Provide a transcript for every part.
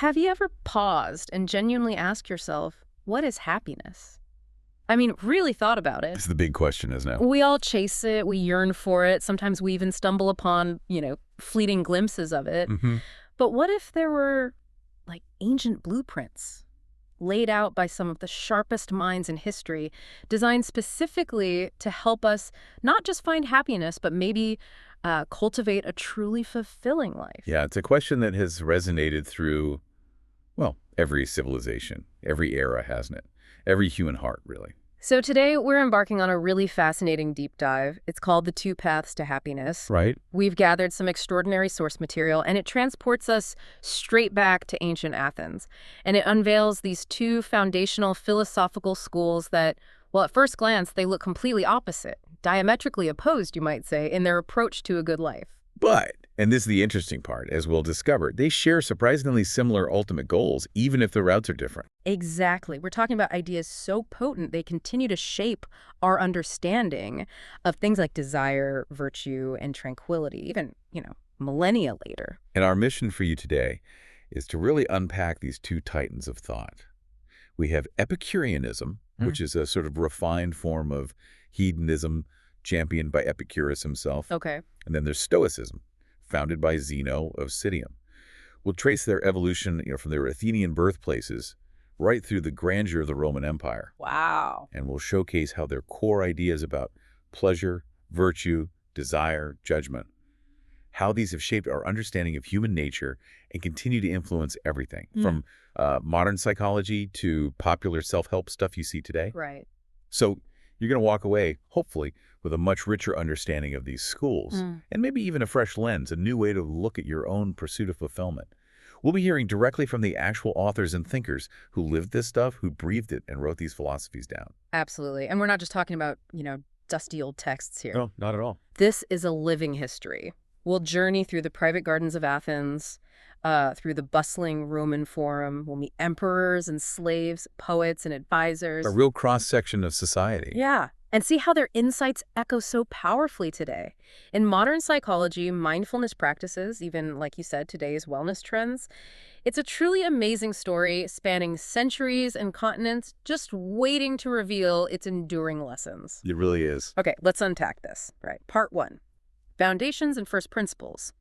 have you ever paused and genuinely asked yourself, what is happiness? I mean, really thought about it. It's the big question, isn't it? We all chase it, we yearn for it. Sometimes we even stumble upon, fleeting glimpses of it. Mm-hmm. But what if there were, like, ancient blueprints laid out by some of the sharpest minds in history, designed specifically to help us not just find happiness, but maybe cultivate a truly fulfilling life? Yeah, it's a question that has resonated through, well, every civilization, every era, hasn't it? Every human heart, really. So today we're embarking on a really fascinating deep dive. It's called The Two Paths to Happiness. Right. We've gathered some extraordinary source material, and it transports us straight back to ancient Athens. And it unveils these two foundational philosophical schools that, well, at first glance, they look completely opposite, diametrically opposed, you might say, in their approach to a good life. But, and this is the interesting part, as we'll discover, they share surprisingly similar ultimate goals, even if the routes are different. Exactly. We're talking about ideas so potent they continue to shape our understanding of things like desire, virtue, and tranquility, even, millennia later. And our mission for you today is to really unpack these two titans of thought. We have Epicureanism, which is a sort of refined form of hedonism championed by Epicurus himself. Okay. And then there's Stoicism, founded by Zeno of Citium. We'll trace their evolution, from their Athenian birthplaces right through the grandeur of the Roman Empire. Wow. And we'll showcase how their core ideas about pleasure, virtue, desire, judgment, how these have shaped our understanding of human nature and continue to influence everything, from modern psychology to popular self-help stuff you see today. Right. So you're going to walk away, hopefully, with a much richer understanding of these schools, and maybe even a fresh lens, a new way to look at your own pursuit of fulfillment. We'll be hearing directly from the actual authors and thinkers who lived this stuff, who breathed it and wrote these philosophies down. Absolutely. And we're not just talking about, dusty old texts here. No, not at all. This is a living history. We'll journey through the private gardens of Athens, through the bustling Roman Forum. We'll meet emperors and slaves, poets and advisors. A real cross-section of society. Yeah. And see how their insights echo so powerfully today. In modern psychology, mindfulness practices, even, like you said, today's wellness trends, it's a truly amazing story spanning centuries and continents, just waiting to reveal its enduring lessons. It really is. Okay, let's unpack this. Right. Part 1. Foundations and first principles.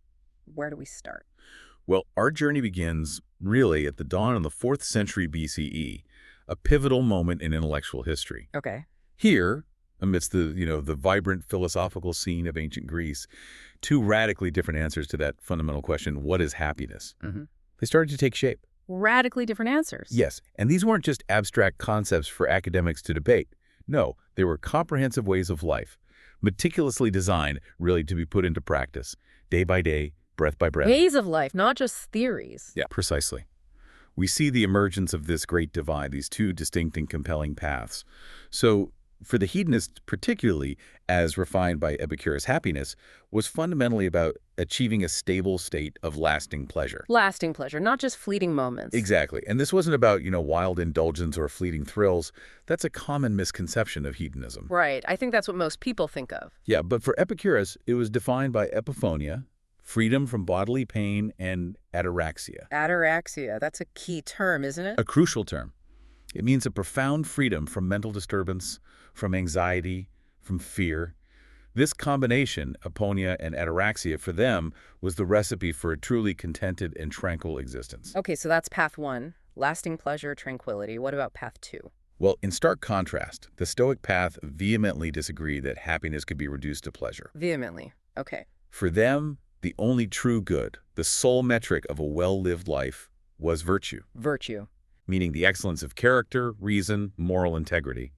Where do we start? Well, our journey begins, really, at the dawn of the 4th century BCE, a pivotal moment in intellectual history. Okay. Here, amidst the vibrant philosophical scene of ancient Greece, two radically different answers to that fundamental question, what is happiness? They started to take shape. Radically different answers. Yes, and these weren't just abstract concepts for academics to debate. No, they were comprehensive ways of life, meticulously designed, really, to be put into practice, day by day, breath by breath. Ways of life, not just theories. Yeah, precisely. We see the emergence of this great divide, these two distinct and compelling paths. So, for the hedonist particularly, as refined by Epicurus, happiness was fundamentally about achieving a stable state of lasting pleasure. Lasting pleasure, not just fleeting moments. Exactly. And this wasn't about, wild indulgence or fleeting thrills. That's a common misconception of hedonism. Right. I think that's what most people think of. Yeah, but for Epicurus, it was defined by epiphonia, freedom from bodily pain, and ataraxia. Ataraxia, that's a key term, isn't it? A crucial term. It means a profound freedom from mental disturbance, from anxiety, from fear. This combination, aponia and ataraxia, for them was the recipe for a truly contented and tranquil existence. Okay, so that's path 1, lasting pleasure, tranquility. What about path 2? Well, in stark contrast, the Stoic path vehemently disagreed that happiness could be reduced to pleasure. Vehemently. Okay. For them, the only true good, the sole metric of a well-lived life, was virtue. Virtue. Meaning the excellence of character, reason, moral integrity.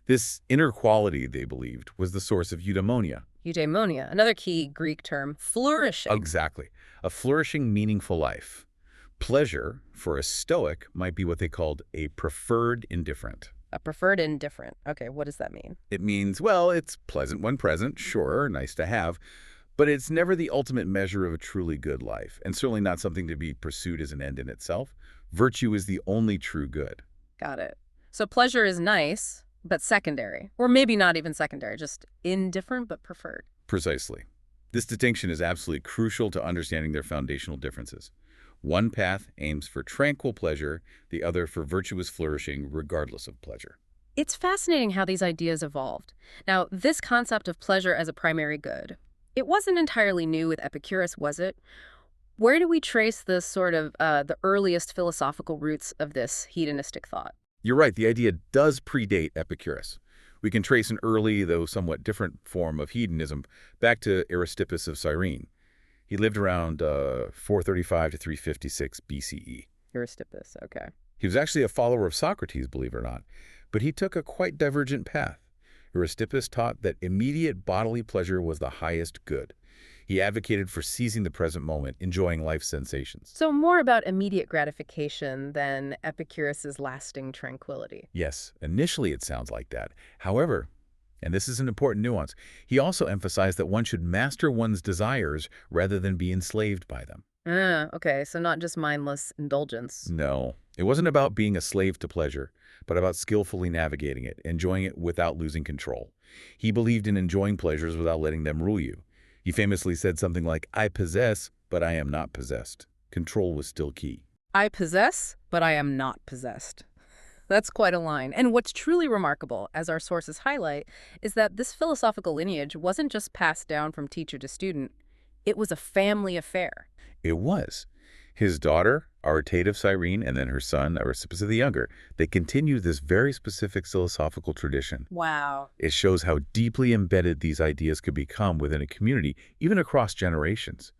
This inner quality, they believed, was the source of eudaimonia. Eudaimonia, another key Greek term, flourishing. Exactly. A flourishing, meaningful life. Pleasure, for a Stoic, might be what they called a preferred indifferent. A preferred indifferent. Okay, what does that mean? It means, well, it's pleasant when present, sure, nice to have, but it's never the ultimate measure of a truly good life, and certainly not something to be pursued as an end in itself. Virtue is the only true good. Got it. So pleasure is nice, but secondary. Or maybe not even secondary, just indifferent but preferred. Precisely. This distinction is absolutely crucial to understanding their foundational differences. One path aims for tranquil pleasure, the other for virtuous flourishing regardless of pleasure. It's fascinating how these ideas evolved. Now, this concept of pleasure as a primary good, it wasn't entirely new with Epicurus, was it? Where do we trace this the earliest philosophical roots of this hedonistic thought? You're right, the idea does predate Epicurus. We can trace an early, though somewhat different form of hedonism back to Aristippus of Cyrene. He lived around 435 to 356 BCE. Aristippus, okay. He was actually a follower of Socrates, believe it or not, but he took a quite divergent path. Aristippus taught that immediate bodily pleasure was the highest good. He advocated for seizing the present moment, enjoying life's sensations. So more about immediate gratification than Epicurus's lasting tranquility. Yes, initially it sounds like that. However, and this is an important nuance, he also emphasized that one should master one's desires rather than be enslaved by them. Okay, so not just mindless indulgence. No, it wasn't about being a slave to pleasure, but about skillfully navigating it, enjoying it without losing control. He believed in enjoying pleasures without letting them rule you. He famously said something like, "I possess, but I am not possessed." Control was still key. I possess, but I am not possessed. That's quite a line. And what's truly remarkable, as our sources highlight, is that this philosophical lineage wasn't just passed down from teacher to student. It was a family affair. It was. His daughter, Arete of Cyrene, and then her son, Aristippus the Younger, they continued this very specific philosophical tradition. Wow. It shows how deeply embedded these ideas could become within a community, even across generations.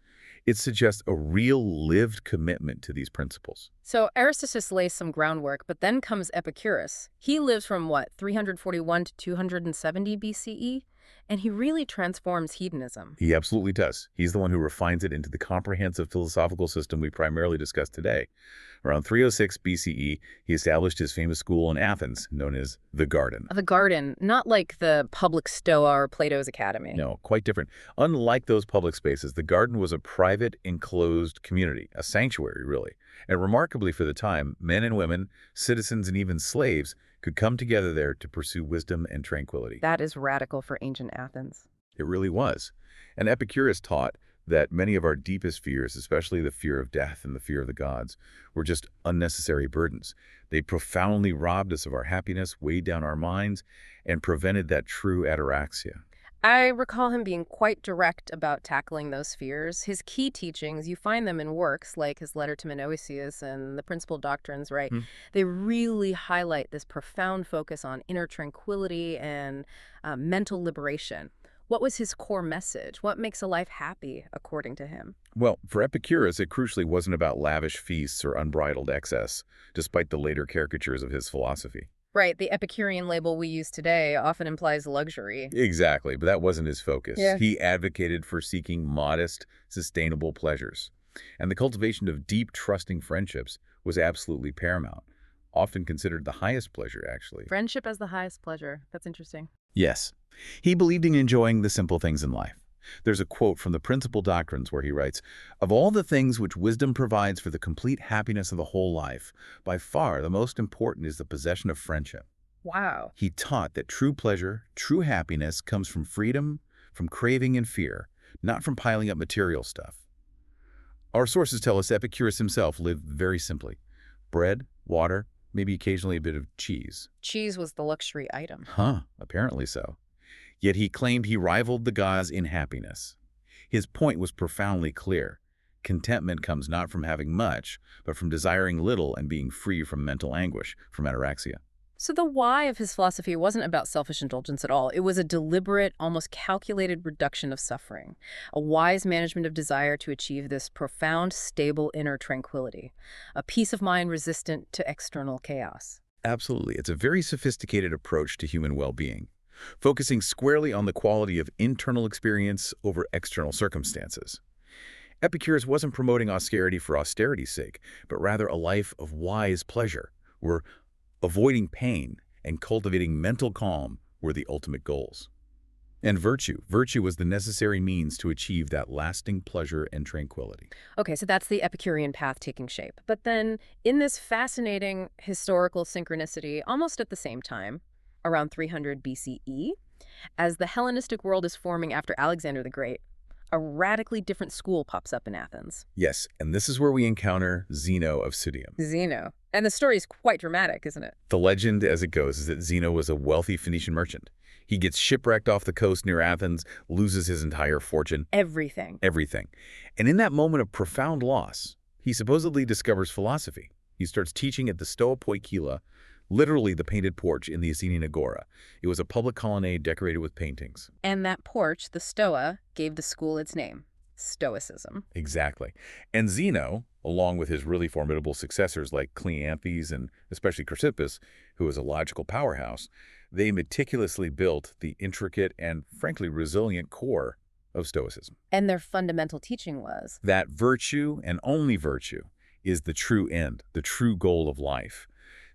It suggests a real lived commitment to these principles. So Aristotle lays some groundwork, but then comes Epicurus. He lives from, 341 to 270 BCE? And he really transforms hedonism. He absolutely does. He's the one who refines it into the comprehensive philosophical system we primarily discuss today. Around 306 BCE, he established his famous school in Athens, known as the Garden. The Garden, not like the public Stoa or Plato's Academy. No, quite different. Unlike those public spaces, the Garden was a private, enclosed community, a sanctuary, really. And remarkably for the time, men and women, citizens and even slaves, could come together there to pursue wisdom and tranquility. That is radical for ancient Athens. It really was. And Epicurus taught that many of our deepest fears, especially the fear of death and the fear of the gods, were just unnecessary burdens. They profoundly robbed us of our happiness, weighed down our minds, and prevented that true ataraxia. I recall him being quite direct about tackling those fears. His key teachings, you find them in works like his letter to Menoeceus and the Principal Doctrines, right? They really highlight this profound focus on inner tranquility and mental liberation. What was his core message? What makes a life happy, according to him? Well, for Epicurus, it crucially wasn't about lavish feasts or unbridled excess, despite the later caricatures of his philosophy. Right, the Epicurean label we use today often implies luxury. Exactly, but that wasn't his focus. Yeah. He advocated for seeking modest, sustainable pleasures. And the cultivation of deep, trusting friendships was absolutely paramount, often considered the highest pleasure, actually. Friendship as the highest pleasure. That's interesting. Yes. He believed in enjoying the simple things in life. There's a quote from the Principal Doctrines where he writes, "Of all the things which wisdom provides for the complete happiness of the whole life, by far the most important is the possession of friendship." Wow. He taught that true pleasure, true happiness comes from freedom, from craving and fear, not from piling up material stuff. Our sources tell us Epicurus himself lived very simply. Bread, water, maybe occasionally a bit of cheese. Cheese was the luxury item. Apparently so. Yet he claimed he rivaled the gods in happiness. His point was profoundly clear. Contentment comes not from having much, but from desiring little and being free from mental anguish, from ataraxia. So the why of his philosophy wasn't about selfish indulgence at all. It was a deliberate, almost calculated reduction of suffering, a wise management of desire to achieve this profound, stable inner tranquility, a peace of mind resistant to external chaos. Absolutely. It's a very sophisticated approach to human well-being, focusing squarely on the quality of internal experience over external circumstances. Epicurus wasn't promoting austerity for austerity's sake, but rather a life of wise pleasure, where avoiding pain and cultivating mental calm were the ultimate goals. And virtue was the necessary means to achieve that lasting pleasure and tranquility. Okay, so that's the Epicurean path taking shape. But then, in this fascinating historical synchronicity, almost at the same time, around 300 BCE, as the Hellenistic world is forming after Alexander the Great, a radically different school pops up in Athens. Yes, and this is where we encounter Zeno of Citium. Zeno. And the story is quite dramatic, isn't it? The legend, as it goes, is that Zeno was a wealthy Phoenician merchant. He gets shipwrecked off the coast near Athens, loses his entire fortune. Everything. Everything. And in that moment of profound loss, he supposedly discovers philosophy. He starts teaching at the Stoa Poikila, literally the Painted Porch in the Athenian Agora. It was a public colonnade decorated with paintings. And that porch, the Stoa, gave the school its name, Stoicism. Exactly. And Zeno, along with his really formidable successors like Cleanthes and especially Chrysippus, who was a logical powerhouse, they meticulously built the intricate and, frankly, resilient core of Stoicism. And their fundamental teaching was That virtue, and only virtue, is the true end, the true goal of life.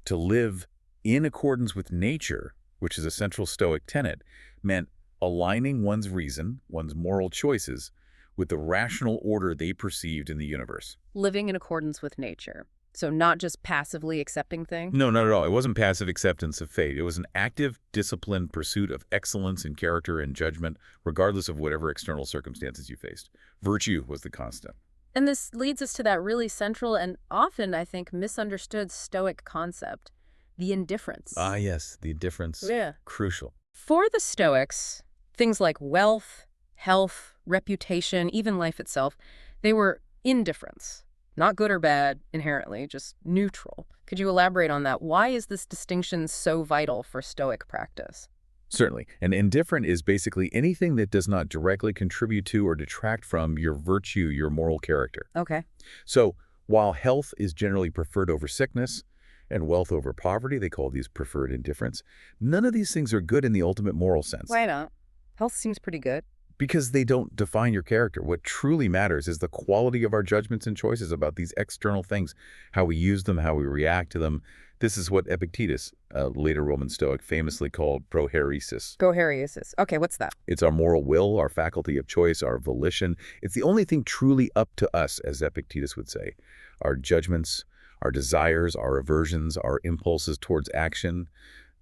To live in accordance with nature, which is a central Stoic tenet, meant aligning one's reason, one's moral choices, with the rational order they perceived in the universe. living in accordance with nature. So not just passively accepting things. No, not at all. It wasn't passive acceptance of fate. It was an active, disciplined pursuit of excellence in character and judgment, regardless of whatever external circumstances you faced. Virtue was the constant. And this leads us to that really central and often, I think, misunderstood Stoic concept, the indifference. Ah, yes, the indifference. Yeah. Crucial. For the Stoics, things like wealth, health, reputation, even life itself, they were indifference. Not good or bad, inherently, just neutral. Could you elaborate on that? Why is this distinction so vital for Stoic practice? Certainly. And indifferent is basically anything that does not directly contribute to or detract from your virtue, your moral character. Okay. So while health is generally preferred over sickness and wealth over poverty, they call these preferred indifference, none of these things are good in the ultimate moral sense. Why not? Health seems pretty good. Because they don't define your character. What truly matters is the quality of our judgments and choices about these external things, how we use them, how we react to them. This is what Epicurus, a later Roman Stoic, famously called prohairesis. Prohairesis. Okay, what's that? It's our moral will, our faculty of choice, our volition. It's the only thing truly up to us, as Epicurus would say. Our judgments, our desires, our aversions, our impulses towards action,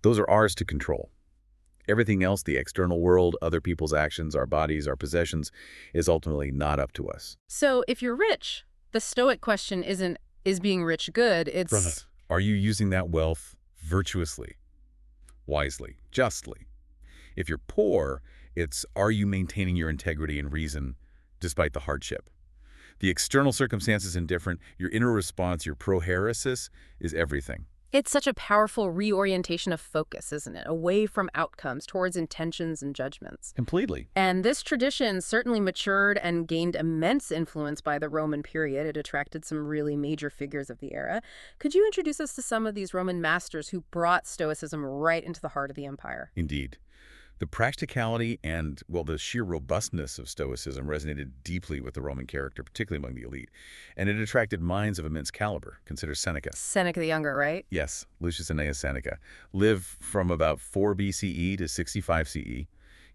those are ours to control. Everything else, the external world, other people's actions, our bodies, our possessions, is ultimately not up to us. So if you're rich, the Stoic question isn't, is being rich good? It's, Right. Are you using that wealth virtuously, wisely, justly? If you're poor, it's, are you maintaining your integrity and reason despite the hardship? The external circumstances indifferent, your inner response, your prohairesis, is everything. it's such a powerful reorientation of focus, isn't it? Away from outcomes, towards intentions and judgments. Completely. And this tradition certainly matured and gained immense influence by the Roman period. It attracted some really major figures of the era. Could you introduce us to some of these Roman masters who brought Stoicism right into the heart of the empire? Indeed. The practicality and, well, the sheer robustness of Stoicism resonated deeply with the Roman character, particularly among the elite. And it attracted minds of immense caliber. Consider Seneca. Seneca the Younger, right? Yes, Lucius Annaeus Seneca lived from about 4 BCE to 65 CE. He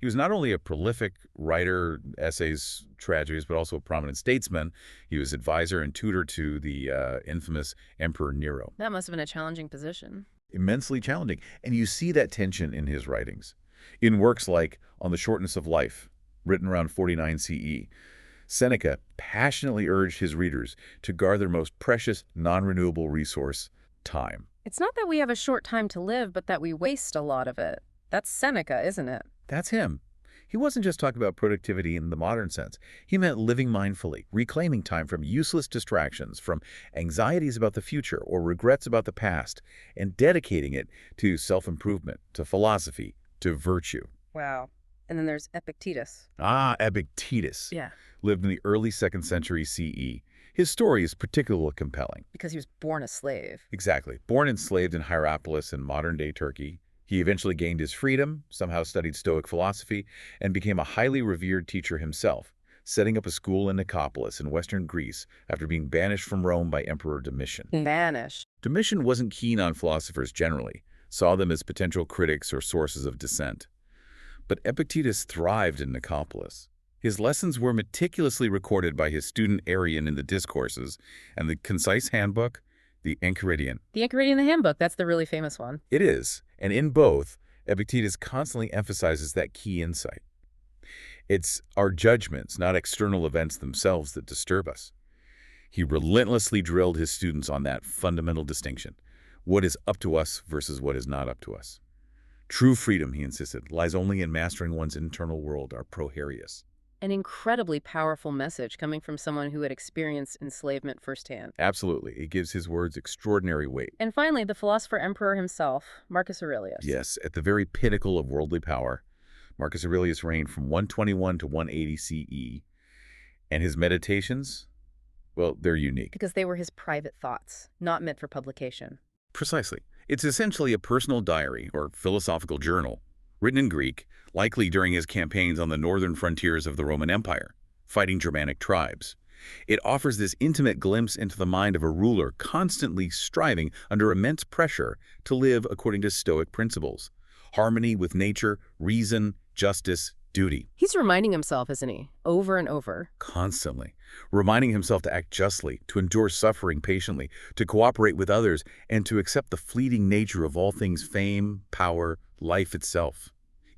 was not only a prolific writer, essays, tragedies, but also a prominent statesman. He was advisor and tutor to the infamous Emperor Nero. That must have been a challenging position. Immensely challenging. And you see that tension in his writings. In works like On the Shortness of Life, written around 49 CE, Seneca passionately urged his readers to guard their most precious, non-renewable resource, time. It's not that we have a short time to live, but that we waste a lot of it. That's Seneca, isn't it? That's him. He wasn't just talking about productivity in the modern sense. He meant living mindfully, reclaiming time from useless distractions, from anxieties about the future or regrets about the past, and dedicating it to self-improvement, to philosophy, to virtue. Wow. And then there's Epictetus. Ah, Epictetus. Yeah. Lived in the early 2nd century CE. His story is particularly compelling. Because he was born a slave. Exactly. Born enslaved in Hierapolis in modern-day Turkey, he eventually gained his freedom, somehow studied Stoic philosophy, and became a highly revered teacher himself, setting up a school in Nicopolis in western Greece after being banished from Rome by Emperor Domitian. Banished. Domitian wasn't keen on philosophers generally, saw them as potential critics or sources of dissent. But Epictetus thrived in Nicopolis. His lessons were meticulously recorded by his student Arrian in the Discourses, and the concise handbook, the Enchiridion. The Enchiridion, the handbook, that's the really famous one. It is, and in both, Epictetus constantly emphasizes that key insight. It's our judgments, not external events themselves, that disturb us. He relentlessly drilled his students on that fundamental distinction. What is up to us versus what is not up to us. True freedom, he insisted, lies only in mastering one's internal world, our proharius. An incredibly powerful message coming from someone who had experienced enslavement firsthand. Absolutely. It gives his words extraordinary weight. And finally, the philosopher emperor himself, Marcus Aurelius. Yes, at the very pinnacle of worldly power, Marcus Aurelius reigned from 121 to 180 CE. And his meditations, well, they're unique. Because they were his private thoughts, not meant for publication. Precisely. It's essentially a personal diary or philosophical journal, written in Greek, likely during his campaigns on the northern frontiers of the Roman Empire, fighting Germanic tribes. It offers this intimate glimpse into the mind of a ruler constantly striving under immense pressure to live according to Stoic principles. Harmony with nature, reason, justice, duty. He's reminding himself, isn't he? Over and over. Constantly. Reminding himself to act justly, to endure suffering patiently, to cooperate with others, and to accept the fleeting nature of all things fame, power, life itself.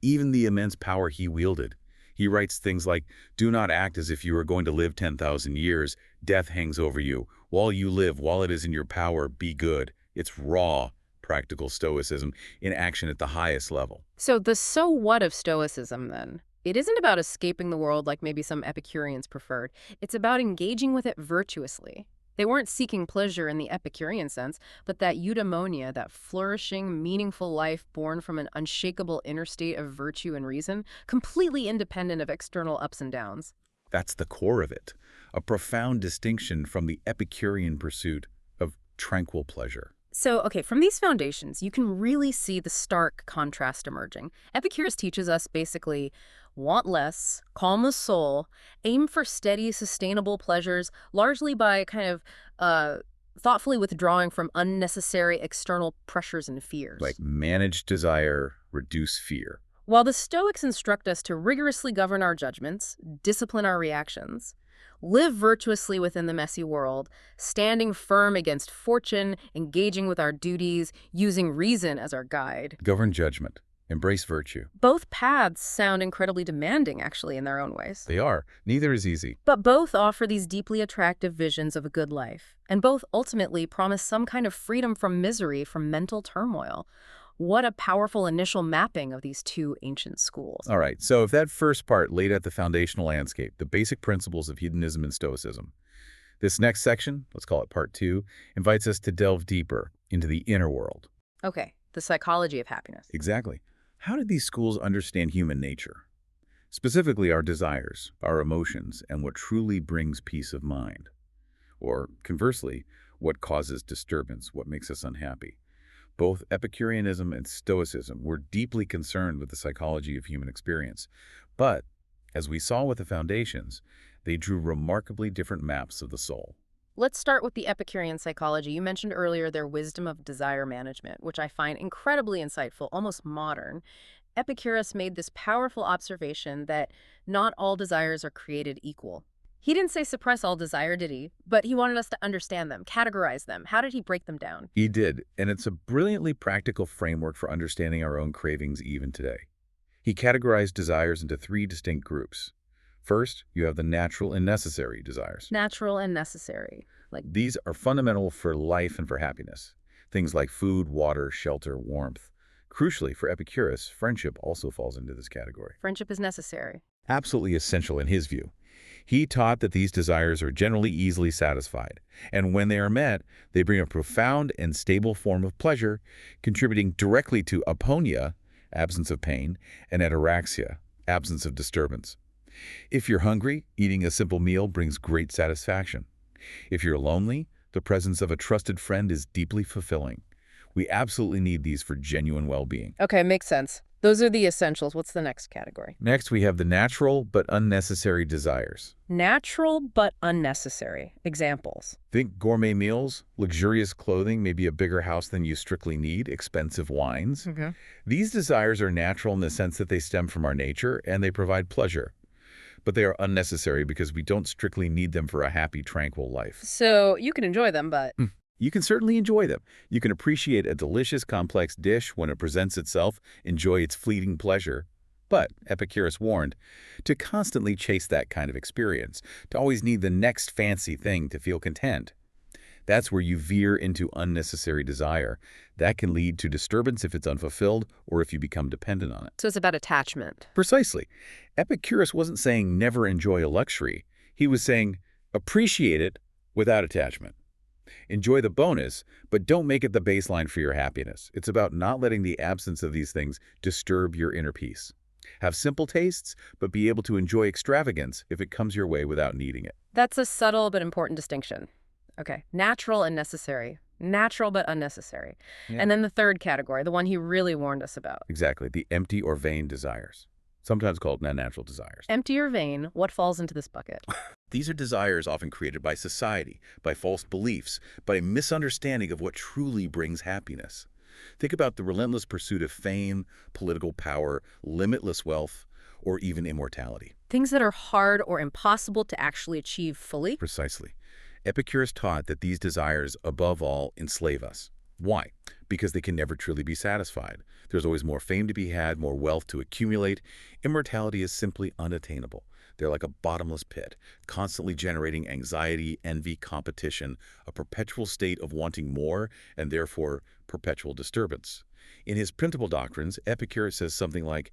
Even the immense power he wielded. He writes things like, "Do not act as if you are going to live 10,000 years. Death hangs over you. While you live, while it is in your power, be good." It's raw, practical Stoicism in action at the highest level. So the so what of Stoicism, then? It isn't about escaping the world like maybe some Epicureans preferred. It's about engaging with it virtuously. They weren't seeking pleasure in the Epicurean sense, but that eudaimonia, that flourishing, meaningful life born from an unshakable inner state of virtue and reason, completely independent of external ups and downs. That's the core of it, a profound distinction from the Epicurean pursuit of tranquil pleasure. So, okay, from these foundations, you can really see the stark contrast emerging. Epicurus teaches us basically want less, calm the soul, aim for steady, sustainable pleasures, largely by kind of thoughtfully withdrawing from unnecessary external pressures and fears. Like manage desire, reduce fear. While the Stoics instruct us to rigorously govern our judgments, discipline our reactions, live virtuously within the messy world, standing firm against fortune, engaging with our duties, using reason as our guide. Govern judgment. Embrace virtue. Both paths sound incredibly demanding, actually, in their own ways. They are. Neither is easy. But both offer these deeply attractive visions of a good life, and both ultimately promise some kind of freedom from misery, from mental turmoil. What a powerful initial mapping of these two ancient schools. All right, so if that first part laid out the foundational landscape, the basic principles of hedonism and Stoicism, this next section, let's call it part 2, invites us to delve deeper into the inner world. Okay, the psychology of happiness. Exactly. How did these schools understand human nature? Specifically, our desires, our emotions, and what truly brings peace of mind. Or, conversely, what causes disturbance, what makes us unhappy. Both Epicureanism and Stoicism were deeply concerned with the psychology of human experience. But, as we saw with the foundations, they drew remarkably different maps of the soul. Let's start with the Epicurean psychology. You mentioned earlier their wisdom of desire management, which I find incredibly insightful, almost modern. Epicurus made this powerful observation that not all desires are created equal. He didn't say suppress all desire, did he? But he wanted us to understand them, categorize them. How did he break them down? He did, and it's a brilliantly practical framework for understanding our own cravings even today. He categorized desires into 3 distinct groups. First, you have the natural and necessary desires. Natural and necessary. These are fundamental for life and for happiness. Things like food, water, shelter, warmth. Crucially, for Epicurus, friendship also falls into this category. Friendship is necessary. Absolutely essential in his view. He taught that these desires are generally easily satisfied, and when they are met, they bring a profound and stable form of pleasure, contributing directly to aponia, absence of pain, and ataraxia, absence of disturbance. If you're hungry, eating a simple meal brings great satisfaction. If you're lonely, the presence of a trusted friend is deeply fulfilling. We absolutely need these for genuine well-being. Okay, makes sense. Those are the essentials. What's the next category? Next, we have the natural but unnecessary desires. Natural but unnecessary. Examples. Think gourmet meals, luxurious clothing, maybe a bigger house than you strictly need, expensive wines. These desires are natural in the sense that they stem from our nature and they provide pleasure. But they are unnecessary because we don't strictly need them for a happy, tranquil life. So you can enjoy them, but... You can certainly enjoy them. You can appreciate a delicious, complex dish when it presents itself, enjoy its fleeting pleasure. But, Epicurus warned, to constantly chase that kind of experience, to always need the next fancy thing to feel content. That's where you veer into unnecessary desire. That can lead to disturbance if it's unfulfilled or if you become dependent on it. So it's about attachment. Precisely. Epicurus wasn't saying never enjoy a luxury. He was saying appreciate it without attachment. Enjoy the bonus, but don't make it the baseline for your happiness. It's about not letting the absence of these things disturb your inner peace. Have simple tastes, but be able to enjoy extravagance if it comes your way without needing it. That's a subtle but important distinction. Okay, natural and necessary. Natural but unnecessary. Yeah. And then the third category, the one he really warned us about. Exactly, the empty or vain desires, sometimes called unnatural desires. Empty or vain, what falls into this bucket? These are desires often created by society, by false beliefs, by a misunderstanding of what truly brings happiness. Think about the relentless pursuit of fame, political power, limitless wealth, or even immortality. Things that are hard or impossible to actually achieve fully? Precisely. Epicurus taught that these desires, above all, enslave us. Why? Because they can never truly be satisfied. There's always more fame to be had, more wealth to accumulate. Immortality is simply unattainable. They're like a bottomless pit, constantly generating anxiety, envy, competition, a perpetual state of wanting more, and therefore perpetual disturbance. In his Principal Doctrines, Epicurus says something like,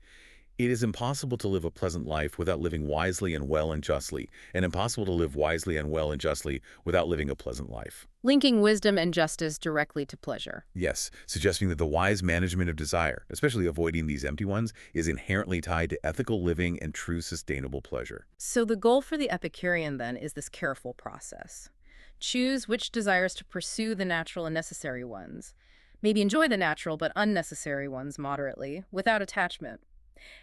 "It is impossible to live a pleasant life without living wisely and well and justly, and impossible to live wisely and well and justly without living a pleasant life." Linking wisdom and justice directly to pleasure. Yes, suggesting that the wise management of desire, especially avoiding these empty ones, is inherently tied to ethical living and true sustainable pleasure. So the goal for the Epicurean, then, is this careful process. Choose which desires to pursue the natural and necessary ones. Maybe enjoy the natural but unnecessary ones moderately, without attachment.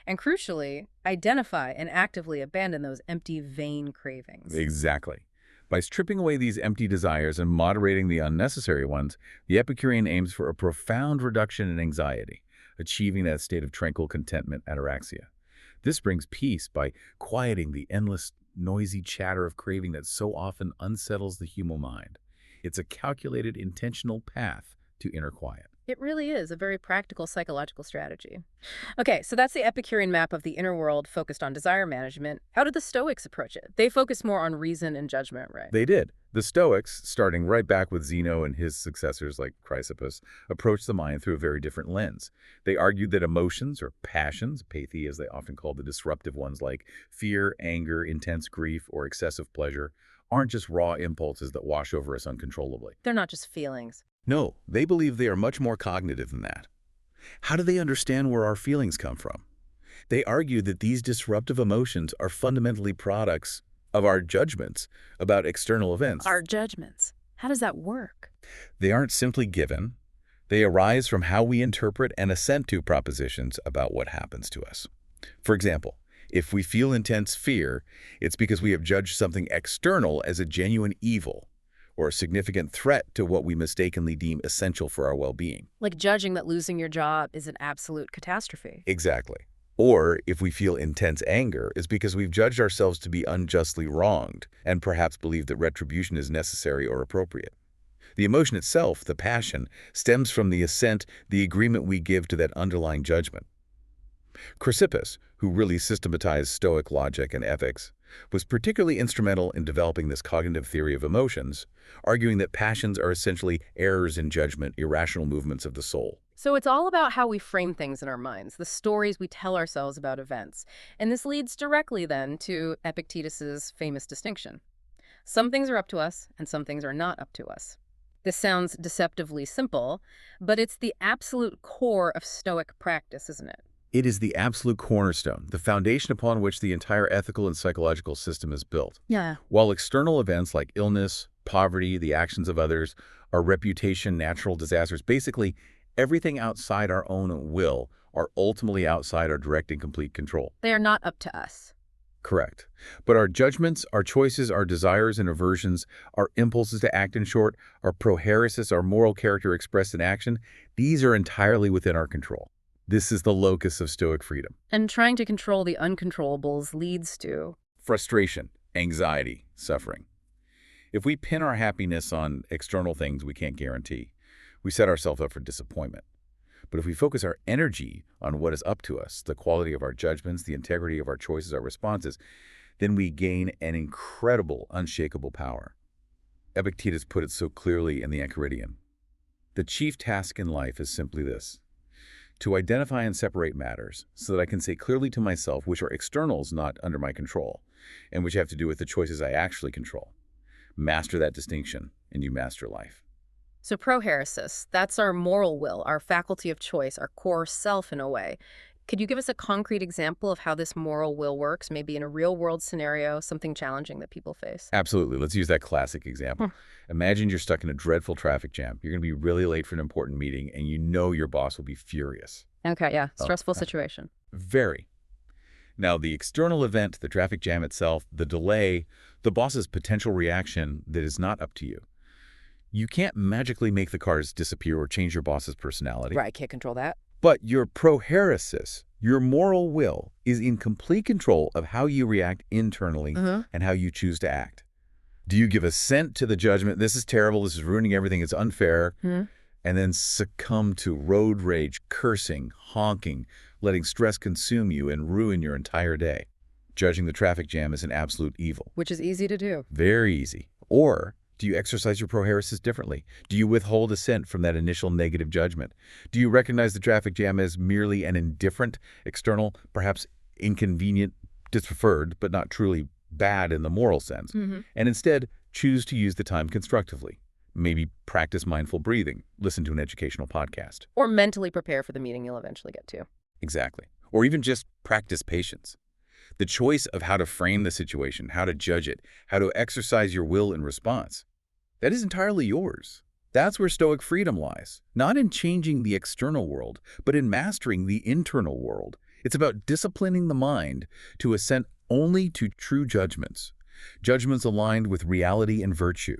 And crucially, identify and actively abandon those empty, vain cravings. Exactly. By stripping away these empty desires and moderating the unnecessary ones, the Epicurean aims for a profound reduction in anxiety, achieving that state of tranquil contentment, ataraxia. This brings peace by quieting the endless, noisy chatter of craving that so often unsettles the human mind. It's a calculated, intentional path to inner quiet. It really is a very practical psychological strategy. Okay, so that's the Epicurean map of the inner world focused on desire management. How did the Stoics approach it? They focused more on reason and judgment, right? They did. The Stoics, starting right back with Zeno and his successors like Chrysippus, approached the mind through a very different lens. They argued that emotions, or passions, pathia as they often call the disruptive ones like fear, anger, intense grief, or excessive pleasure, aren't just raw impulses that wash over us uncontrollably. They're not just feelings. No, they believe they are much more cognitive than that. How do they understand where our feelings come from? They argue that these disruptive emotions are fundamentally products of our judgments about external events. Our judgments. How does that work? They aren't simply given. They arise from how we interpret and assent to propositions about what happens to us. For example, if we feel intense fear, it's because we have judged something external as a genuine evil, or a significant threat to what we mistakenly deem essential for our well-being. Like judging that losing your job is an absolute catastrophe. Exactly. Or if we feel intense anger, it's because we've judged ourselves to be unjustly wronged and perhaps believe that retribution is necessary or appropriate. The emotion itself, the passion, stems from the assent, the agreement we give to that underlying judgment. Chrysippus, who really systematized Stoic logic and ethics, was particularly instrumental in developing this cognitive theory of emotions, arguing that passions are essentially errors in judgment, irrational movements of the soul. So it's all about how we frame things in our minds, the stories we tell ourselves about events. And this leads directly then to Epictetus's famous distinction. Some things are up to us, and some things are not up to us. This sounds deceptively simple, but it's the absolute core of Stoic practice, isn't it? It is the absolute cornerstone, the foundation upon which the entire ethical and psychological system is built. Yeah. While external events like illness, poverty, the actions of others, our reputation, natural disasters, basically everything outside our own will are ultimately outside our direct and complete control. They are not up to us. Correct. But our judgments, our choices, our desires and aversions, our impulses to act, in short, our prohairesis, our moral character expressed in action, these are entirely within our control. This is the locus of Stoic freedom. And trying to control the uncontrollables leads to Frustration, anxiety, suffering. If we pin our happiness on external things we can't guarantee, we set ourselves up for disappointment. But if we focus our energy on what is up to us, the quality of our judgments, the integrity of our choices, our responses, then we gain an incredible, unshakable power. Epictetus put it so clearly in the Enchiridion. The chief task in life is simply this: to identify and separate matters so that I can say clearly to myself which are externals not under my control and which have to do with the choices I actually control. Master that distinction, and you master life. So prohairesis, that's our moral will, our faculty of choice, our core self in a way. Could you give us a concrete example of how this moral will works, maybe in a real-world scenario, something challenging that people face? Absolutely. Let's use that classic example. Imagine you're stuck in a dreadful traffic jam. You're going to be really late for an important meeting, and you know your boss will be furious. Okay, yeah, Oh, stressful situation. Very. Now, the external event, the traffic jam itself, the delay, the boss's potential reaction that is not up to you. You can't magically make the cars disappear or change your boss's personality. Right, can't control that. But your prohairesis, your moral will, is in complete control of how you react internally and how you choose to act. Do you give assent to the judgment, this is terrible, this is ruining everything, it's unfair, and then succumb to road rage, cursing, honking, letting stress consume you and ruin your entire day? Judging the traffic jam is an absolute evil. Which is easy to do. Very easy. Or do you exercise your prohairesis differently? Do you withhold assent from that initial negative judgment? Do you recognize the traffic jam as merely an indifferent, external, perhaps inconvenient, dispreferred, but not truly bad in the moral sense, and instead choose to use the time constructively? Maybe practice mindful breathing, listen to an educational podcast. Or mentally prepare for the meeting you'll eventually get to. Exactly. Or even just practice patience. The choice of how to frame the situation, how to judge it, how to exercise your will in response, that is entirely yours. That's where Stoic freedom lies. Not in changing the external world, but in mastering the internal world. It's about disciplining the mind to assent only to true judgments, judgments aligned with reality and virtue.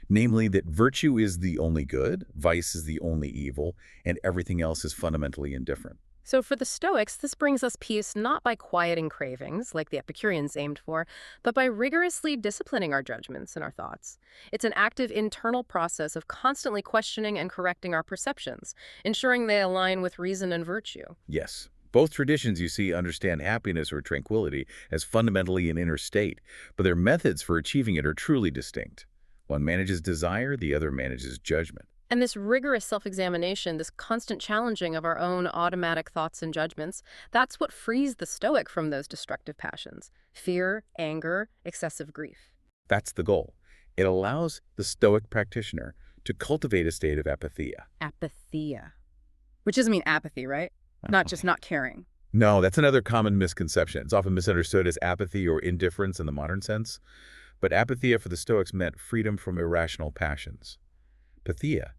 Namely, that virtue is the only good, vice is the only evil, and everything else is fundamentally indifferent. So for the Stoics, this brings us peace not by quieting cravings, like the Epicureans aimed for, but by rigorously disciplining our judgments and our thoughts. It's an active internal process of constantly questioning and correcting our perceptions, ensuring they align with reason and virtue. Yes. Both traditions, you see, understand happiness or tranquility as fundamentally an inner state, but their methods for achieving it are truly distinct. One manages desire, the other manages judgment. And this rigorous self-examination, this constant challenging of our own automatic thoughts and judgments, that's what frees the Stoic from those destructive passions: fear, anger, excessive grief. That's the goal. It allows the Stoic practitioner to cultivate a state of apatheia. Apatheia. Which doesn't mean apathy, right? Not just not caring. No, that's another common misconception. It's often misunderstood as apathy or indifference in the modern sense. But apatheia for the Stoics meant freedom from irrational passions. Patheia,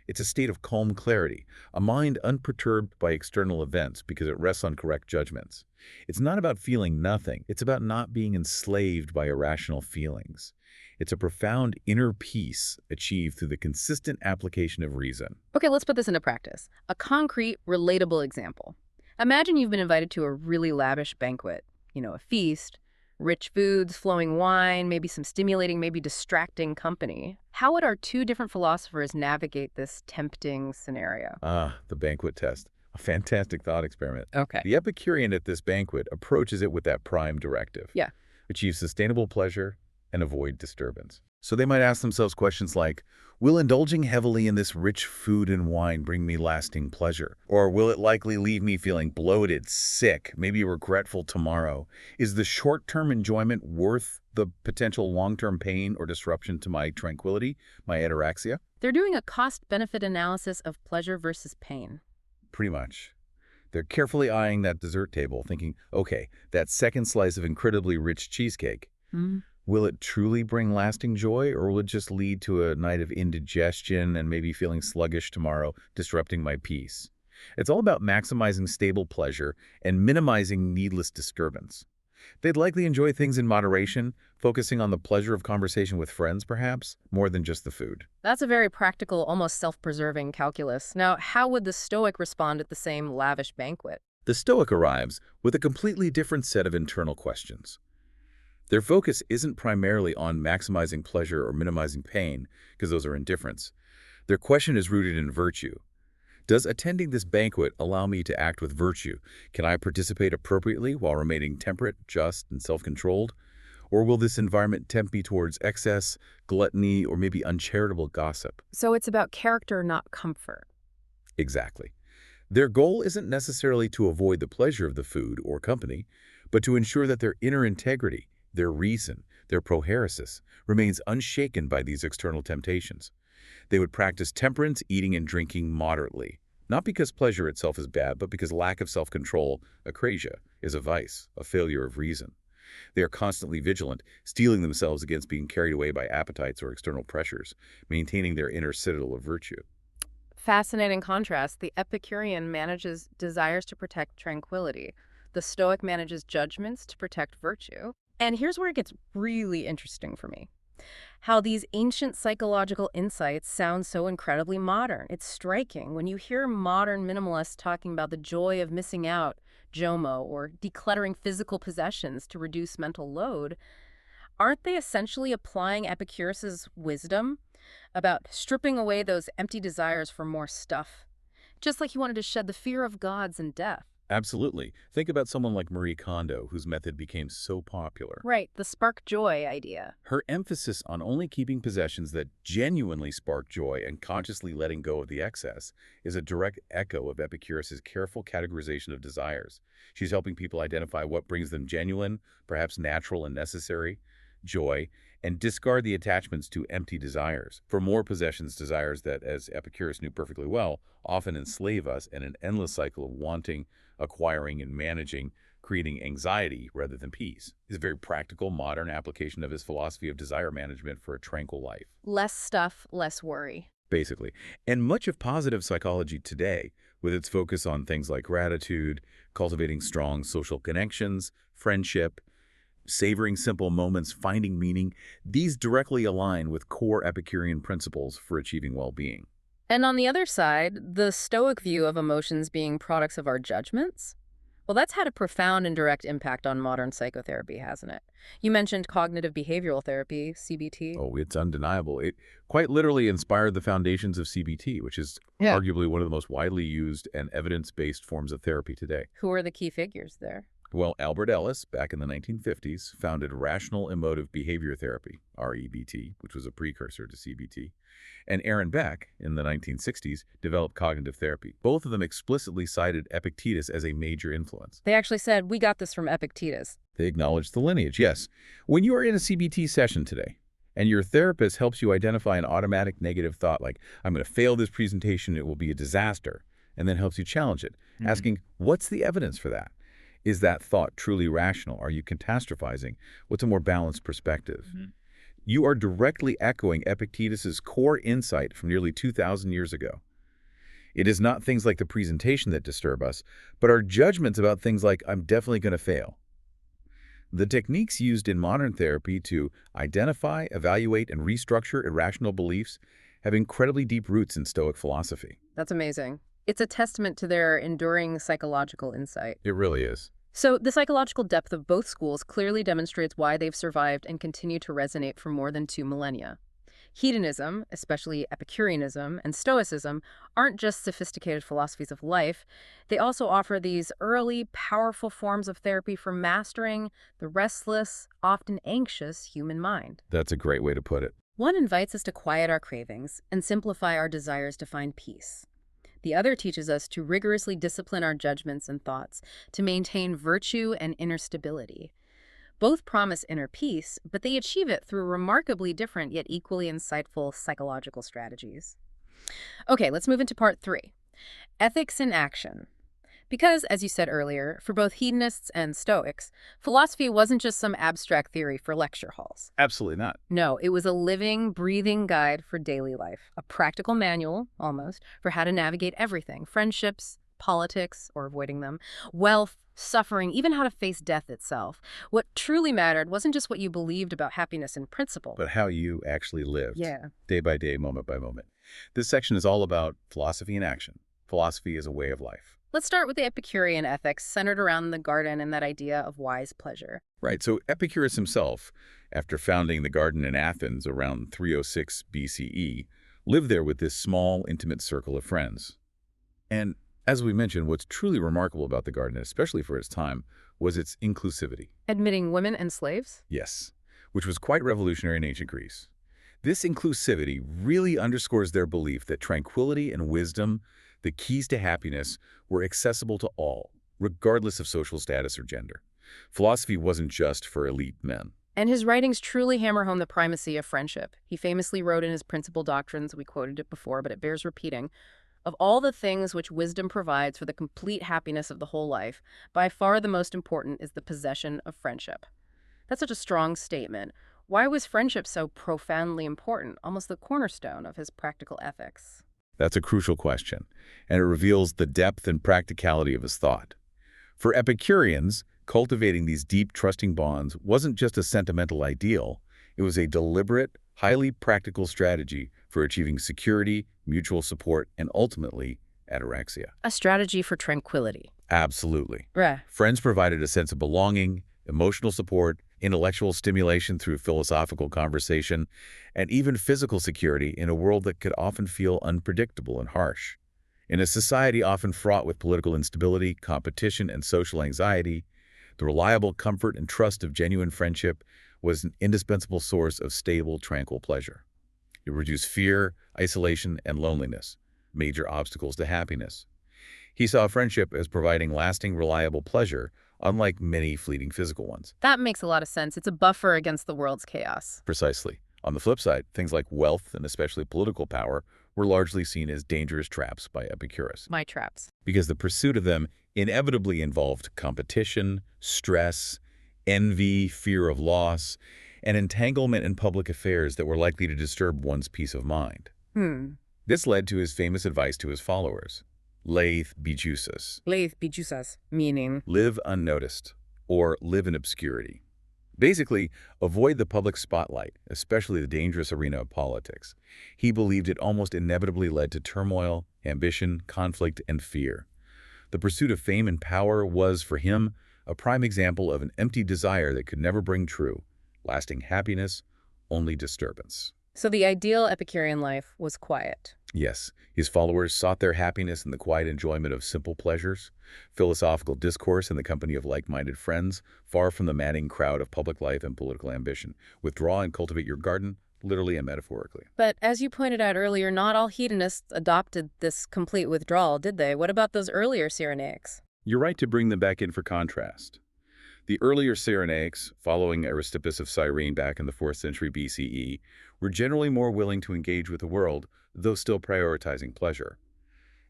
it's a state of calm clarity, a mind unperturbed by external events because it rests on correct judgments. It's not about feeling nothing. It's about not being enslaved by irrational feelings. It's a profound inner peace achieved through the consistent application of reason. Okay, let's put this into practice. A concrete, relatable example. Imagine you've been invited to a really lavish banquet, a feast, rich foods, flowing wine, maybe some stimulating, maybe distracting company. How would our two different philosophers navigate this tempting scenario? The banquet test. A fantastic thought experiment. Okay. The Epicurean at this banquet approaches it with that prime directive. Yeah. Achieve sustainable pleasure and avoid disturbance. So they might ask themselves questions like, will indulging heavily in this rich food and wine bring me lasting pleasure? Or will it likely leave me feeling bloated, sick, maybe regretful tomorrow? Is the short-term enjoyment worth the potential long-term pain or disruption to my tranquility, my ataraxia? They're doing a cost-benefit analysis of pleasure versus pain. Pretty much. They're carefully eyeing that dessert table, thinking, okay, that second slice of incredibly rich cheesecake, will it truly bring lasting joy, or will it just lead to a night of indigestion and maybe feeling sluggish tomorrow, disrupting my peace? It's all about maximizing stable pleasure and minimizing needless disturbance. They'd likely enjoy things in moderation, focusing on the pleasure of conversation with friends, perhaps, more than just the food. That's a very practical, almost self-preserving calculus. Now, how would the Stoic respond at the same lavish banquet? The Stoic arrives with a completely different set of internal questions. Their focus isn't primarily on maximizing pleasure or minimizing pain, because those are indifferents. Their question is rooted in virtue. Does attending this banquet allow me to act with virtue? Can I participate appropriately while remaining temperate, just, and self-controlled? Or will this environment tempt me towards excess, gluttony, or maybe uncharitable gossip? So it's about character, not comfort. Exactly. Their goal isn't necessarily to avoid the pleasure of the food or company, but to ensure that their inner integrity, their reason, their prohairesis, remains unshaken by these external temptations. They would practice temperance, eating and drinking moderately, not because pleasure itself is bad, but because lack of self-control, akrasia, is a vice, a failure of reason. They are constantly vigilant, steeling themselves against being carried away by appetites or external pressures, maintaining their inner citadel of virtue. Fascinating contrast. The Epicurean manages desires to protect tranquility. The Stoic manages judgments to protect virtue. And here's where it gets really interesting for me. How these ancient psychological insights sound so incredibly modern. It's striking when you hear modern minimalists talking about the joy of missing out, JOMO, or decluttering physical possessions to reduce mental load. Aren't they essentially applying Epicurus's wisdom about stripping away those empty desires for more stuff? Just like he wanted to shed the fear of gods and death. Absolutely. Think about someone like Marie Kondo, whose method became so popular. Right, the spark joy idea. Her emphasis on only keeping possessions that genuinely spark joy and consciously letting go of the excess is a direct echo of Epicurus's careful categorization of desires. She's helping people identify what brings them genuine, perhaps natural and necessary, joy, and discard the attachments to empty desires. For more possessions, desires that, as Epicurus knew perfectly well, often enslave us in an endless cycle of wanting, acquiring, and managing, creating anxiety rather than peace. Is a very practical, modern application of his philosophy of desire management for a tranquil life. Less stuff, less worry. Basically. And much of positive psychology today, with its focus on things like gratitude, cultivating strong social connections, friendship, savoring simple moments, finding meaning, these directly align with core Epicurean principles for achieving well-being. And on the other side, the Stoic view of emotions being products of our judgments? Well, that's had a profound and direct impact on modern psychotherapy, hasn't it? You mentioned cognitive behavioral therapy, CBT. Oh, it's undeniable. It quite literally inspired the foundations of CBT, which is arguably one of the most widely used and evidence-based forms of therapy today. Who are the key figures there? Well, Albert Ellis, back in the 1950s, founded Rational Emotive Behavior Therapy, REBT, which was a precursor to CBT. And Aaron Beck, in the 1960s, developed cognitive therapy. Both of them explicitly cited Epictetus as a major influence. They actually said, we got this from Epictetus. They acknowledged the lineage, yes. When you are in a CBT session today, and your therapist helps you identify an automatic negative thought like, I'm going to fail this presentation, it will be a disaster, and then helps you challenge it, asking, what's the evidence for that? Is that thought truly rational? Are you catastrophizing? What's a more balanced perspective? You are directly echoing Epictetus's core insight from nearly 2,000 years ago. It is not things like the presentation that disturb us, but our judgments about things like, I'm definitely going to fail. The techniques used in modern therapy to identify, evaluate, and restructure irrational beliefs have incredibly deep roots in Stoic philosophy. That's amazing. It's a testament to their enduring psychological insight. It really is. So the psychological depth of both schools clearly demonstrates why they've survived and continue to resonate for more than 2 millennia. Hedonism, especially Epicureanism, and Stoicism aren't just sophisticated philosophies of life. They also offer these early, powerful forms of therapy for mastering the restless, often anxious human mind. That's a great way to put it. One invites us to quiet our cravings and simplify our desires to find peace. The other teaches us to rigorously discipline our judgments and thoughts to maintain virtue and inner stability. Both promise inner peace, but they achieve it through remarkably different yet equally insightful psychological strategies. Okay, let's move into part 3. Ethics in action. Because, as you said earlier, for both hedonists and Stoics, philosophy wasn't just some abstract theory for lecture halls. Absolutely not. No, it was a living, breathing guide for daily life, a practical manual, almost, for how to navigate everything: friendships, politics, or avoiding them, wealth, suffering, even how to face death itself. What truly mattered wasn't just what you believed about happiness in principle, But how you actually lived. Yeah. Day by day, moment by moment. This section is all about philosophy in action. Philosophy is a way of life. Let's start with the Epicurean ethics centered around the garden and that idea of wise pleasure. Right, so Epicurus himself, after founding the Garden in Athens around 306 BCE, lived there with this small, intimate circle of friends. And as we mentioned, what's truly remarkable about the garden, especially for its time, was its inclusivity. Admitting women and slaves? Yes, which was quite revolutionary in ancient Greece. This inclusivity really underscores their belief that tranquility and wisdom, the keys to happiness, were accessible to all, regardless of social status or gender. Philosophy wasn't just for elite men. And his writings truly hammer home the primacy of friendship. He famously wrote in his Principal Doctrines, we quoted it before, but it bears repeating, of all the things which wisdom provides for the complete happiness of the whole life, by far the most important is the possession of friendship. That's such a strong statement. Why was friendship so profoundly important, almost the cornerstone of his practical ethics? That's a crucial question, and it reveals the depth and practicality of his thought. For Epicureans, cultivating these deep, trusting bonds wasn't just a sentimental ideal, it was a deliberate, highly practical strategy for achieving security, mutual support, and ultimately, ataraxia. A strategy for tranquility. Absolutely. Right. Friends provided a sense of belonging, emotional support, intellectual stimulation through philosophical conversation, and even physical security in a world that could often feel unpredictable and harsh. In a society often fraught with political instability, competition, and social anxiety, the reliable comfort and trust of genuine friendship was an indispensable source of stable, tranquil pleasure. It reduced fear, isolation, and loneliness, major obstacles to happiness. He saw friendship as providing lasting, reliable pleasure, unlike many fleeting physical ones. That makes a lot of sense. It's a buffer against the world's chaos. Precisely. On the flip side, things like wealth and especially political power were largely seen as dangerous traps by Epicurus, My traps. because the pursuit of them inevitably involved competition, stress, envy, fear of loss, and entanglement in public affairs that were likely to disturb one's peace of mind. This led to his famous advice to his followers, Laeth Bijusus, Laeth bijusas, meaning live unnoticed, or live in obscurity. Basically, avoid the public spotlight, especially the dangerous arena of politics. He believed it almost inevitably led to turmoil, ambition, conflict, and fear. The pursuit of fame and power was, for him, a prime example of an empty desire that could never bring true, lasting happiness, only disturbance. So the ideal Epicurean life was quiet. Yes, his followers sought their happiness in the quiet enjoyment of simple pleasures, philosophical discourse in the company of like-minded friends, far from the madding crowd of public life and political ambition. Withdraw and cultivate your garden, literally and metaphorically. But as you pointed out earlier, not all hedonists adopted this complete withdrawal, did they? What about those earlier Cyrenaics? You're right to bring them back in for contrast. The earlier Cyrenaics, following Aristippus of Cyrene back in the 4th century BCE, were generally more willing to engage with the world, though still prioritizing pleasure.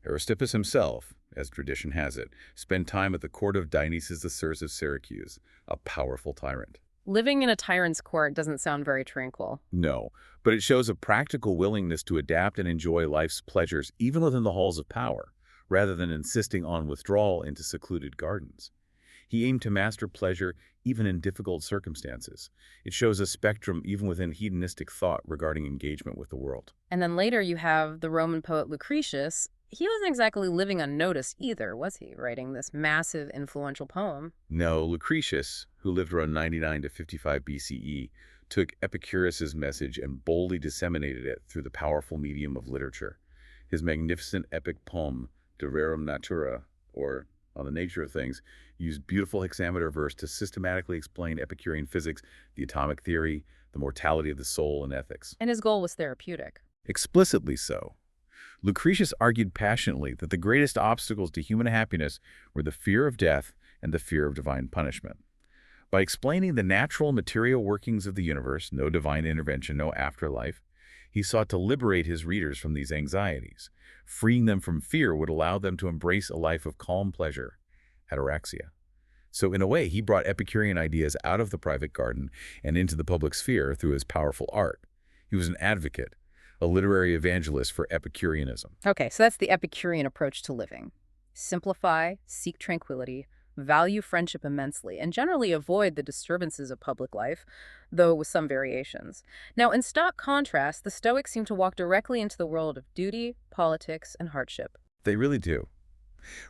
Aristippus himself, as tradition has it, spent time at the court of Dionysius the Circe of Syracuse, a powerful tyrant. Living in a tyrant's court doesn't sound very tranquil. No, but it shows a practical willingness to adapt and enjoy life's pleasures even within the halls of power, rather than insisting on withdrawal into secluded gardens. He aimed to master pleasure even in difficult circumstances. It shows a spectrum even within hedonistic thought regarding engagement with the world. And then later you have the Roman poet Lucretius. He wasn't exactly living unnoticed either, was he, writing this massive, influential poem? No, Lucretius, who lived around 99 to 55 BCE, took Epicurus's message and boldly disseminated it through the powerful medium of literature. His magnificent epic poem, De Rerum Natura, or On the Nature of Things, used beautiful hexameter verse to systematically explain Epicurean physics, the atomic theory, the mortality of the soul, and ethics. And his goal was therapeutic. Explicitly so. Lucretius argued passionately that the greatest obstacles to human happiness were the fear of death and the fear of divine punishment. By explaining the natural material workings of the universe, no divine intervention, no afterlife, he sought to liberate his readers from these anxieties. Freeing them from fear would allow them to embrace a life of calm pleasure, ataraxia. So in a way, he brought Epicurean ideas out of the private garden and into the public sphere through his powerful art. He was an advocate, a literary evangelist for Epicureanism. Okay, so that's the Epicurean approach to living. Simplify, seek tranquility, value friendship immensely, and generally avoid the disturbances of public life, though with some variations. Now, in stark contrast, the Stoics seem to walk directly into the world of duty, politics, and hardship. They really do.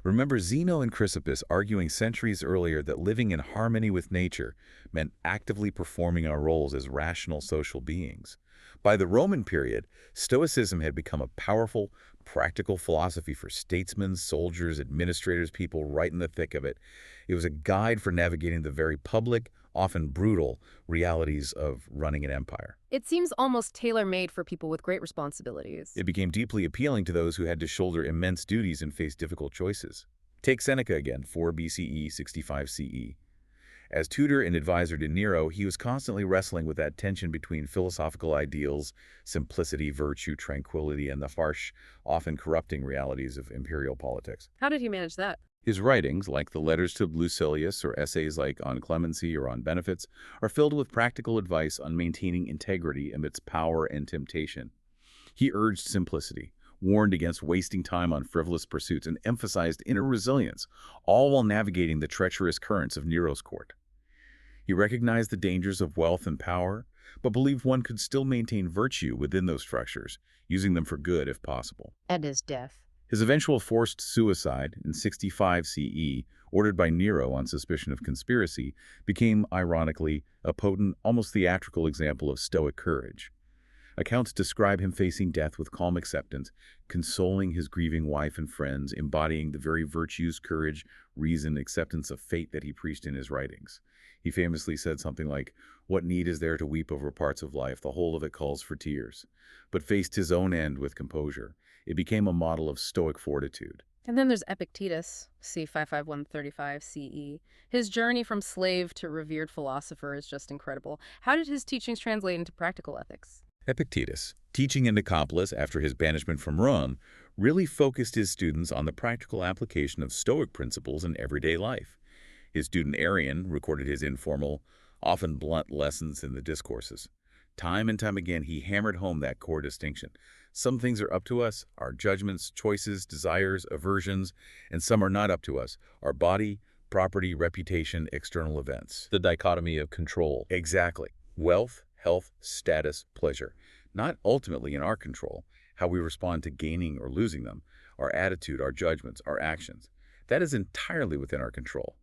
Remember Zeno and Chrysippus arguing centuries earlier that living in harmony with nature meant actively performing our roles as rational social beings. By the Roman period, Stoicism had become a powerful, practical philosophy for statesmen, soldiers, administrators, people right in the thick of it. It was a guide for navigating the very public, often brutal, realities of running an empire. It seems almost tailor-made for people with great responsibilities. It became deeply appealing to those who had to shoulder immense duties and face difficult choices. Take Seneca again, 4 BCE, 65 CE. As tutor and advisor to Nero, he was constantly wrestling with that tension between philosophical ideals, simplicity, virtue, tranquility, and the harsh, often corrupting realities of imperial politics. How did he manage that? His writings, like the letters to Lucretius or essays like On Clemency or On Benefits, are filled with practical advice on maintaining integrity amidst power and temptation. He urged simplicity, warned against wasting time on frivolous pursuits, and emphasized inner resilience, all while navigating the treacherous currents of Nero's court. He recognized the dangers of wealth and power, but believed one could still maintain virtue within those structures, using them for good if possible. And his death. His eventual forced suicide in 65 CE, ordered by Nero on suspicion of conspiracy, became, ironically, a potent, almost theatrical example of Stoic courage. Accounts describe him facing death with calm acceptance, consoling his grieving wife and friends, embodying the very virtues, courage, reason, acceptance of fate that he preached in his writings. He famously said something like, "What need is there to weep over parts of life? The whole of it calls for tears," but faced his own end with composure. It became a model of Stoic fortitude. And then there's Epictetus, c. 551-35 CE. His journey from slave to revered philosopher is just incredible. How did his teachings translate into practical ethics? Epictetus, teaching in Nicopolis after his banishment from Rome, really focused his students on the practical application of Stoic principles in everyday life. His student Arian recorded his informal, often blunt lessons in the discourses. Time and time again, he hammered home that core distinction. Some things are up to us, our judgments, choices, desires, aversions, and some are not up to us, our body, property, reputation, external events. The dichotomy of control. Exactly. Wealth, health, status, pleasure. Not ultimately in our control, how we respond to gaining or losing them, our attitude, our judgments, our actions. That is entirely within our control.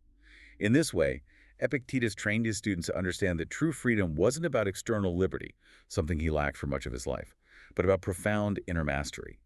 In this way, Epictetus trained his students to understand that true freedom wasn't about external liberty, something he lacked for much of his life, but about profound inner mastery,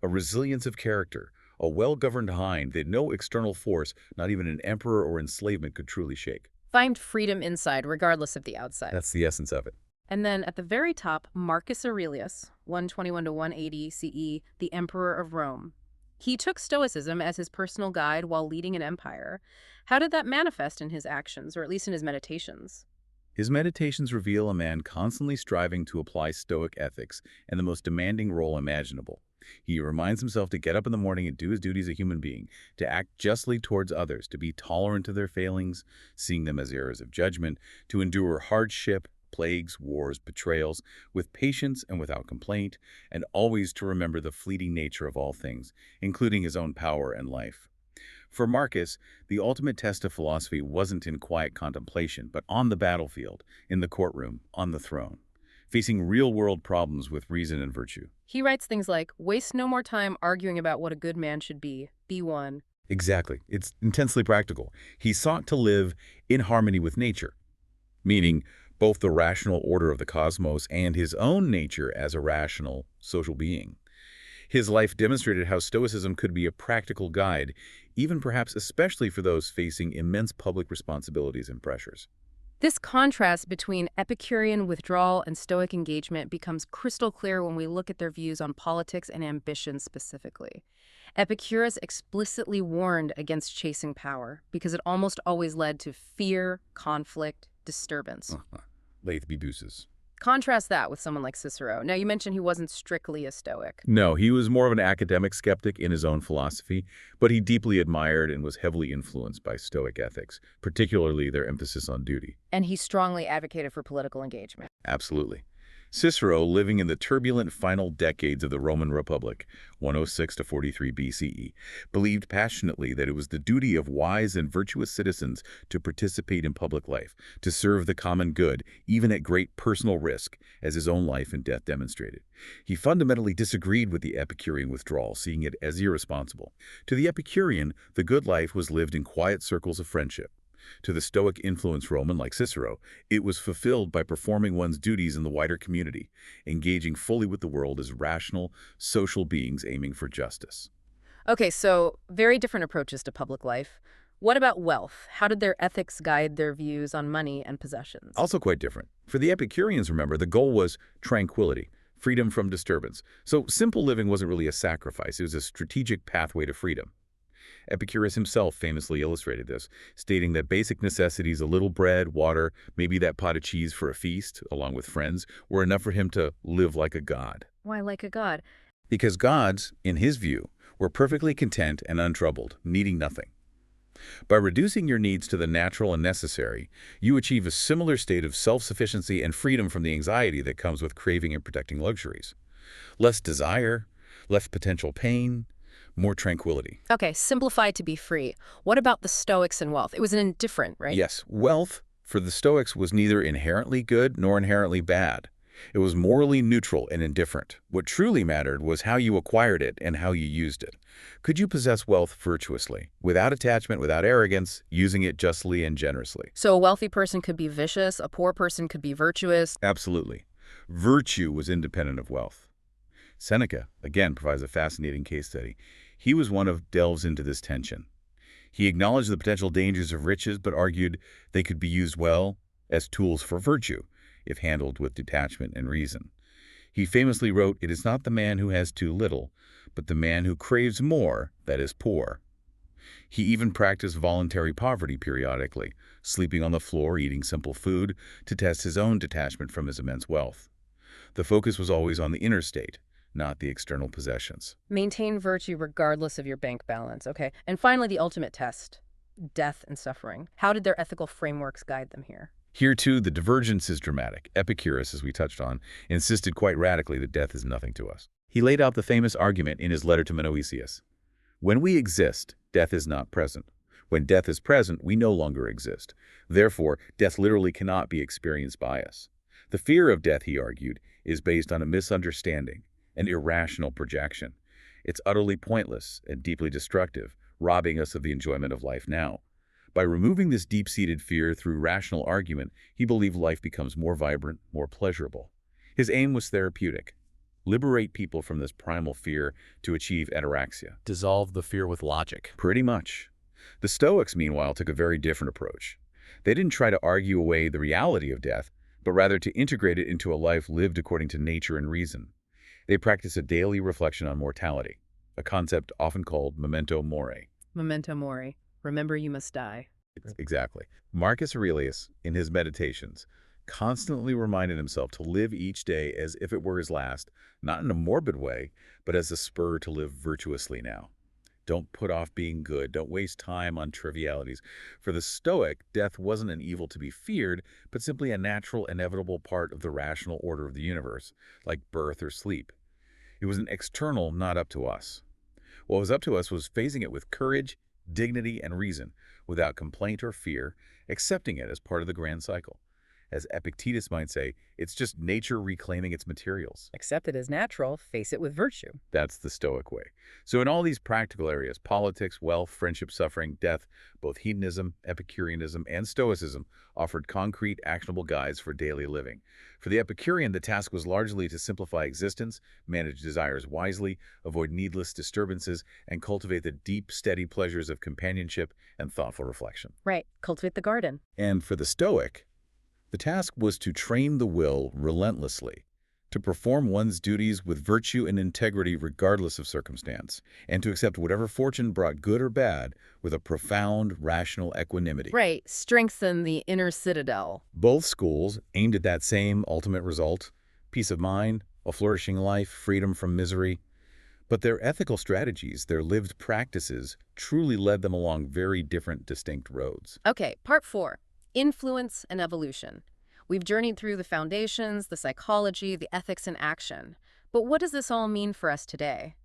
a resilience of character, a well-governed mind that no external force, not even an emperor or enslavement, could truly shake. Find freedom inside, regardless of the outside. That's the essence of it. And then at the very top, Marcus Aurelius, 121 to 180 CE, the Emperor of Rome. He took Stoicism as his personal guide while leading an empire. How did that manifest in his actions, or at least in his meditations? His meditations reveal a man constantly striving to apply Stoic ethics in the most demanding role imaginable. He reminds himself to get up in the morning and do his duty as a human being, to act justly towards others, to be tolerant of their failings, seeing them as errors of judgment, to endure hardship, plagues, wars, betrayals, with patience and without complaint, and always to remember the fleeting nature of all things, including his own power and life. For Marcus, the ultimate test of philosophy wasn't in quiet contemplation, but on the battlefield, in the courtroom, on the throne, facing real-world problems with reason and virtue. He writes things like, "Waste no more time arguing about what a good man should be one." Exactly. It's intensely practical. He sought to live in harmony with nature, meaning both the rational order of the cosmos and his own nature as a rational social being. His life demonstrated how Stoicism could be a practical guide, even perhaps especially for those facing immense public responsibilities and pressures. This contrast between Epicurean withdrawal and Stoic engagement becomes crystal clear when we look at their views on politics and ambition specifically. Epicurus explicitly warned against chasing power because it almost always led to fear, conflict, disturbance. Lath Buses. Contrast that with someone like Cicero. Now, you mentioned he wasn't strictly a Stoic. No, he was more of an academic skeptic in his own philosophy, but he deeply admired and was heavily influenced by Stoic ethics, particularly their emphasis on duty. And he strongly advocated for political engagement. Absolutely. Cicero, living in the turbulent final decades of the Roman Republic, 106 to 43 BCE, believed passionately that it was the duty of wise and virtuous citizens to participate in public life, to serve the common good, even at great personal risk, as his own life and death demonstrated. He fundamentally disagreed with the Epicurean withdrawal, seeing it as irresponsible. To the Epicurean, the good life was lived in quiet circles of friendship. To the Stoic influenced Roman like Cicero, it was fulfilled by performing one's duties in the wider community, engaging fully with the world as rational, social beings aiming for justice. Okay, so very different approaches to public life. What about wealth? How did their ethics guide their views on money and possessions? Also quite different. For the Epicureans, remember, the goal was tranquility, freedom from disturbance. So simple living wasn't really a sacrifice, it was a strategic pathway to freedom. Epicurus himself famously illustrated this, stating that basic necessities, a little bread, water, maybe that pot of cheese for a feast, along with friends, were enough for him to live like a god. Why like a god? Because gods, in his view, were perfectly content and untroubled, needing nothing. By reducing your needs to the natural and necessary, you achieve a similar state of self-sufficiency and freedom from the anxiety that comes with craving and protecting luxuries. Less desire, less potential pain, more tranquility. Okay, simplified to be free. What about the Stoics and wealth? It was an indifferent, right? Yes, wealth, for the Stoics, was neither inherently good nor inherently bad. It was morally neutral and indifferent. What truly mattered was how you acquired it and how you used it. Could you possess wealth virtuously, without attachment, without arrogance, using it justly and generously? So a wealthy person could be vicious, a poor person could be virtuous. Absolutely. Virtue was independent of wealth. Seneca, again, provides a fascinating case study. He was one who delves into this tension. He acknowledged the potential dangers of riches, but argued they could be used well as tools for virtue, if handled with detachment and reason. He famously wrote, "It is not the man who has too little, but the man who craves more that is poor." He even practiced voluntary poverty periodically, sleeping on the floor, eating simple food, to test his own detachment from his immense wealth. The focus was always on the inner state, not the external possessions. Maintain virtue regardless of your bank balance. Okay. And finally, the ultimate test, death and suffering. How did their ethical frameworks guide them here? Here, too, the divergence is dramatic. Epicurus, as we touched on, insisted quite radically that death is nothing to us. He laid out the famous argument in his letter to Menoeceus. When we exist, death is not present. When death is present, we no longer exist. Therefore, death literally cannot be experienced by us. The fear of death, he argued, is based on a misunderstanding, an irrational projection. It's utterly pointless and deeply destructive, robbing us of the enjoyment of life now. By removing this deep-seated fear through rational argument, he believed life becomes more vibrant, more pleasurable. His aim was therapeutic. Liberate people from this primal fear to achieve ataraxia. Dissolve the fear with logic. Pretty much. The Stoics, meanwhile, took a very different approach. They didn't try to argue away the reality of death, but rather to integrate it into a life lived according to nature and reason. They practice a daily reflection on mortality, a concept often called memento mori. Memento mori. Remember you must die. Exactly. Marcus Aurelius, in his Meditations, constantly reminded himself to live each day as if it were his last, not in a morbid way, but as a spur to live virtuously now. Don't put off being good. Don't waste time on trivialities. For the Stoic, death wasn't an evil to be feared, but simply a natural, inevitable part of the rational order of the universe, like birth or sleep. It was an external, not up to us. What was up to us was facing it with courage, dignity, and reason, without complaint or fear, accepting it as part of the grand cycle. As Epictetus might say, it's just nature reclaiming its materials. Accept it as natural, face it with virtue. That's the Stoic way. So in all these practical areas, politics, wealth, friendship, suffering, death, both hedonism, Epicureanism, and Stoicism offered concrete, actionable guides for daily living. For the Epicurean, the task was largely to simplify existence, manage desires wisely, avoid needless disturbances, and cultivate the deep, steady pleasures of companionship and thoughtful reflection. Right. Cultivate the garden. And for the Stoic, the task was to train the will relentlessly, to perform one's duties with virtue and integrity regardless of circumstance, and to accept whatever fortune brought, good or bad, with a profound, rational equanimity. Right. Strengthen the inner citadel. Both schools aimed at that same ultimate result, peace of mind, a flourishing life, freedom from misery. But their ethical strategies, their lived practices, truly led them along very different, distinct roads. Okay, part 4. Influence and evolution. We've journeyed through the foundations, the psychology, the ethics in action. But what does this all mean for us today?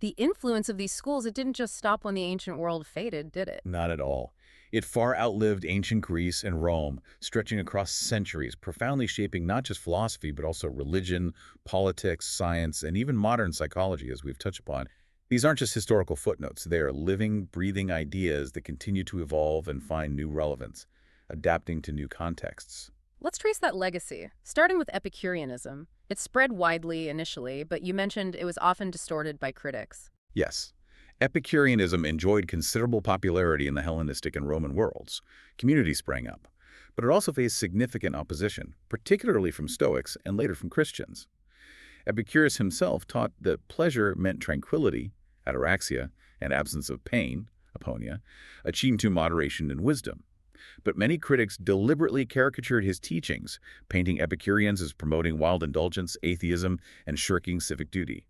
The influence of these schools, it didn't just stop when the ancient world faded, did it? Not at all. It far outlived ancient Greece and Rome, stretching across centuries, profoundly shaping not just philosophy, but also religion, politics, science, and even modern psychology, as we've touched upon. These aren't just historical footnotes. They are living, breathing ideas that continue to evolve and find new relevance, adapting to new contexts. Let's trace that legacy, starting with Epicureanism. It spread widely initially, but you mentioned it was often distorted by critics. Yes, Epicureanism enjoyed considerable popularity in the Hellenistic and Roman worlds. Communities sprang up. But it also faced significant opposition, particularly from Stoics and later from Christians. Epicurus himself taught that pleasure meant tranquility, ataraxia, and absence of pain, aponia, achieved through moderation and wisdom. But many critics deliberately caricatured his teachings, painting Epicureans as promoting wild indulgence, atheism, and shirking civic duty.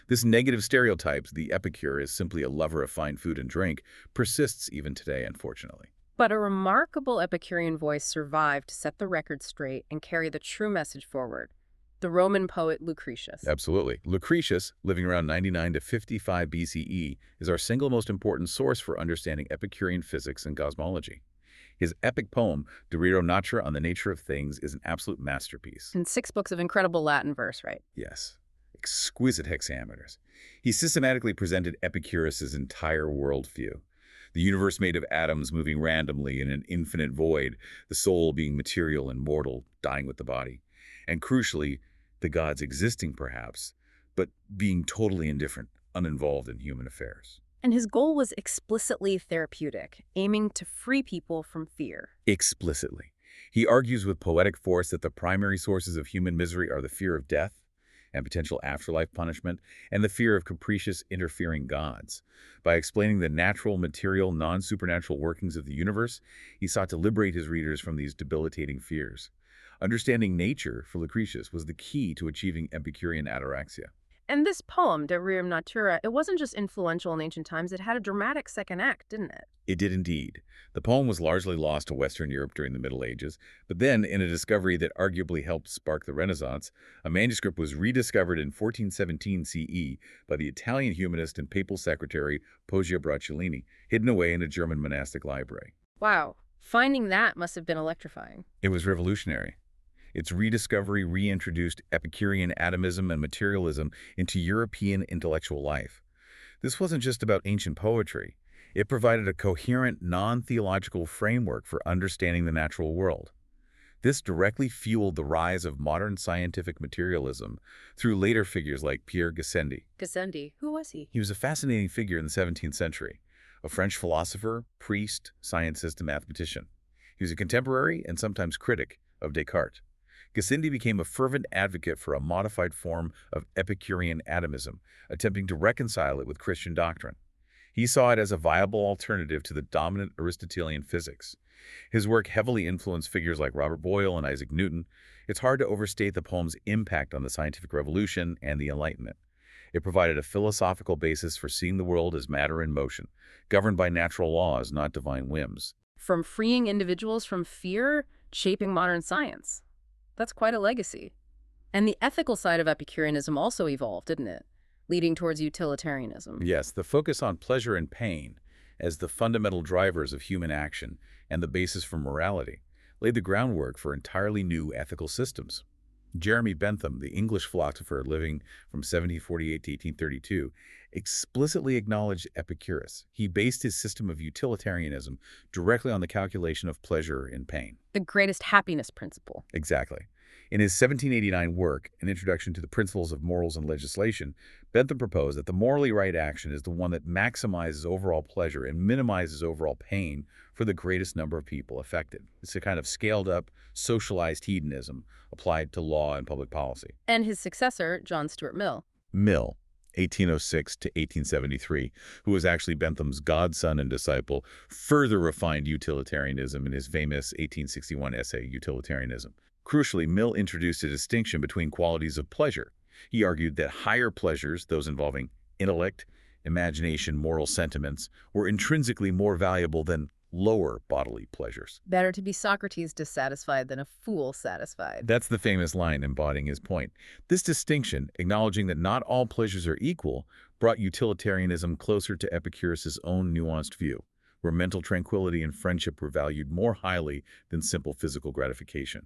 This negative stereotype, the epicure is simply a lover of fine food and drink, persists even today, unfortunately. But a remarkable Epicurean voice survived to set the record straight and carry the true message forward. The Roman poet Lucretius. Absolutely. Lucretius, living around 99 to 55 BCE, is our single most important source for understanding Epicurean physics and cosmology. His epic poem, De Riro Natura on the Nature of Things, is an absolute masterpiece. And 6 books of incredible Latin verse, right? Yes. Exquisite hexameters. He systematically presented Epicurus's entire worldview. The universe made of atoms moving randomly in an infinite void, the soul being material and mortal, dying with the body. And crucially, the gods existing perhaps, but being totally indifferent, uninvolved in human affairs. And his goal was explicitly therapeutic, aiming to free people from fear. Explicitly. He argues with poetic force that the primary sources of human misery are the fear of death and potential afterlife punishment, and the fear of capricious, interfering gods. By explaining the natural, material, non-supernatural workings of the universe, he sought to liberate his readers from these debilitating fears. Understanding nature, for Lucretius, was the key to achieving Epicurean ataraxia. And this poem, De Riro Natura, it wasn't just influential in ancient times, it had a dramatic second act, didn't it? It did indeed. The poem was largely lost to Western Europe during the Middle Ages, but then, in a discovery that arguably helped spark the Renaissance, a manuscript was rediscovered in 1417 CE by the Italian humanist and papal secretary Poggio Bracciolini, hidden away in a German monastic library. Wow, finding that must have been electrifying. It was revolutionary. Its rediscovery reintroduced Epicurean atomism and materialism into European intellectual life. This wasn't just about ancient poetry. It provided a coherent, non-theological framework for understanding the natural world. This directly fueled the rise of modern scientific materialism through later figures like Pierre Gassendi. Gassendi, who was he? He was a fascinating figure in the 17th century, a French philosopher, priest, scientist, and mathematician. He was a contemporary and sometimes critic of Descartes. Gassendi became a fervent advocate for a modified form of Epicurean atomism, attempting to reconcile it with Christian doctrine. He saw it as a viable alternative to the dominant Aristotelian physics. His work heavily influenced figures like Robert Boyle and Isaac Newton. It's hard to overstate the poem's impact on the scientific revolution and the Enlightenment. It provided a philosophical basis for seeing the world as matter in motion, governed by natural laws, not divine whims. From freeing individuals from fear, shaping modern science. That's quite a legacy. And the ethical side of Epicureanism also evolved, didn't it? Leading towards utilitarianism. Yes, the focus on pleasure and pain as the fundamental drivers of human action and the basis for morality laid the groundwork for entirely new ethical systems. Jeremy Bentham, the English philosopher living from 1748 to 1832, explicitly acknowledged Epicurus. He based his system of utilitarianism directly on the calculation of pleasure and pain. The greatest happiness principle. Exactly. In his 1789 work, An Introduction to the Principles of Morals and Legislation, Bentham proposed that the morally right action is the one that maximizes overall pleasure and minimizes overall pain for the greatest number of people affected. It's a kind of scaled-up, socialized hedonism applied to law and public policy. And his successor, John Stuart Mill. Mill, 1806 to 1873, who was actually Bentham's godson and disciple, further refined utilitarianism in his famous 1861 essay, Utilitarianism. Crucially, Mill introduced a distinction between qualities of pleasure. He argued that higher pleasures, those involving intellect, imagination, moral sentiments, were intrinsically more valuable than lower bodily pleasures. Better to be Socrates dissatisfied than a fool satisfied. That's the famous line embodying his point. This distinction, acknowledging that not all pleasures are equal, brought utilitarianism closer to Epicurus's own nuanced view, where mental tranquility and friendship were valued more highly than simple physical gratification.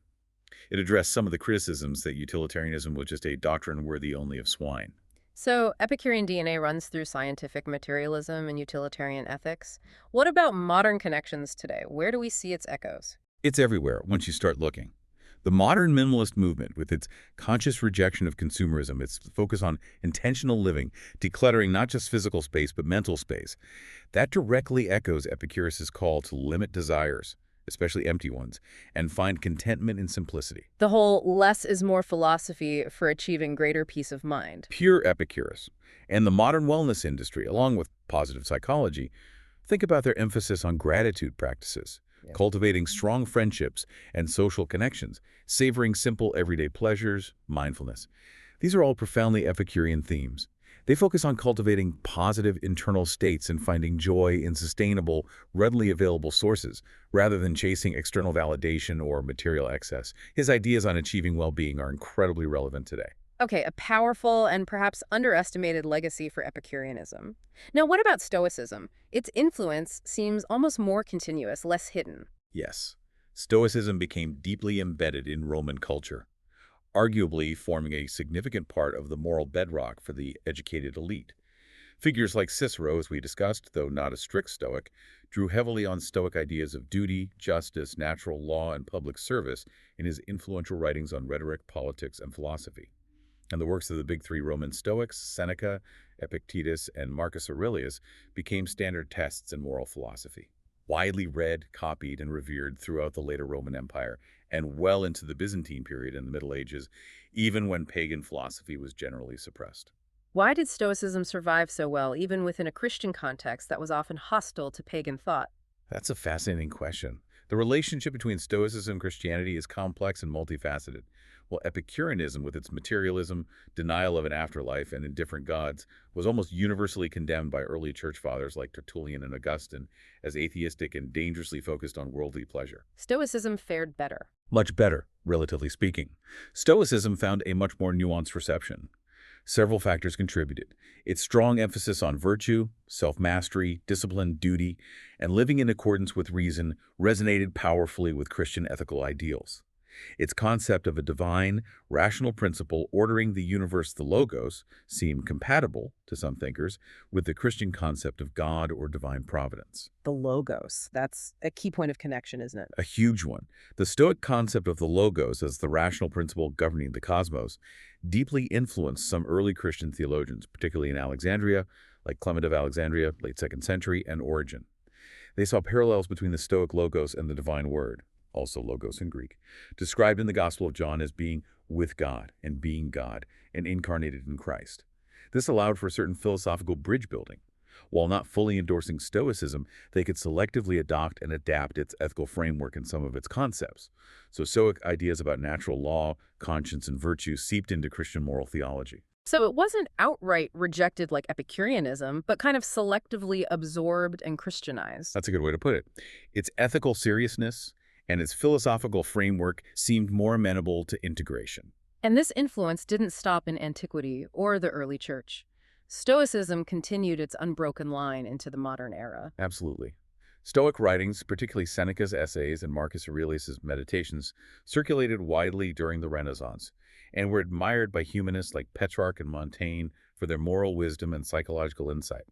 It addressed some of the criticisms that utilitarianism was just a doctrine worthy only of swine. So, Epicurean DNA runs through scientific materialism and utilitarian ethics. What about modern connections today? Where do we see its echoes? It's everywhere once you start looking. The modern minimalist movement, with its conscious rejection of consumerism, its focus on intentional living, decluttering not just physical space but mental space, that directly echoes Epicurus's call to limit desires, especially empty ones, and find contentment in simplicity. The whole less is more philosophy for achieving greater peace of mind. Pure Epicurus. And the modern wellness industry, along with positive psychology, think about their emphasis on gratitude practices, cultivating strong friendships and social connections, savoring simple everyday pleasures, mindfulness. These are all profoundly Epicurean themes. They focus on cultivating positive internal states and finding joy in sustainable, readily available sources, rather than chasing external validation or material excess. His ideas on achieving well-being are incredibly relevant today. Okay, a powerful and perhaps underestimated legacy for Epicureanism. Now, what about Stoicism? Its influence seems almost more continuous, less hidden. Yes, Stoicism became deeply embedded in Roman culture, arguably forming a significant part of the moral bedrock for the educated elite. Figures like Cicero, as we discussed, though not a strict Stoic, drew heavily on Stoic ideas of duty, justice, natural law, and public service in his influential writings on rhetoric, politics, and philosophy. And the works of the big three Roman Stoics, Seneca, Epictetus, and Marcus Aurelius, became standard tests in moral philosophy. Widely read, copied, and revered throughout the later Roman Empire, and well into the Byzantine period and the Middle Ages, even when pagan philosophy was generally suppressed. Why did Stoicism survive so well, even within a Christian context that was often hostile to pagan thought? That's a fascinating question. The relationship between Stoicism and Christianity is complex and multifaceted. While Epicureanism, with its materialism, denial of an afterlife, and indifferent gods, was almost universally condemned by early church fathers like Tertullian and Augustine as atheistic and dangerously focused on worldly pleasure. Stoicism fared better. Much better, relatively speaking. Stoicism found a much more nuanced reception. Several factors contributed. Its strong emphasis on virtue, self-mastery, discipline, duty, and living in accordance with reason resonated powerfully with Christian ethical ideals. Its concept of a divine, rational principle ordering the universe, the logos, seemed compatible, to some thinkers, with the Christian concept of God or divine providence. The logos. That's a key point of connection, isn't it? A huge one. The Stoic concept of the logos as the rational principle governing the cosmos deeply influenced some early Christian theologians, particularly in Alexandria, like Clement of Alexandria, late 2nd century, and Origen. They saw parallels between the Stoic logos and the divine word, also logos in Greek, described in the Gospel of John as being with God and being God and incarnated in Christ. This allowed for a certain philosophical bridge building. While not fully endorsing Stoicism, they could selectively adopt and adapt its ethical framework and some of its concepts. So Stoic ideas about natural law, conscience, and virtue seeped into Christian moral theology. So it wasn't outright rejected like Epicureanism, but kind of selectively absorbed and Christianized. That's a good way to put it. Its ethical seriousness and its philosophical framework seemed more amenable to integration. And this influence didn't stop in antiquity or the early church. Stoicism continued its unbroken line into the modern era. Absolutely. Stoic writings, particularly Seneca's essays and Marcus Aurelius's meditations, circulated widely during the Renaissance and were admired by humanists like Petrarch and Montaigne for their moral wisdom and psychological insight.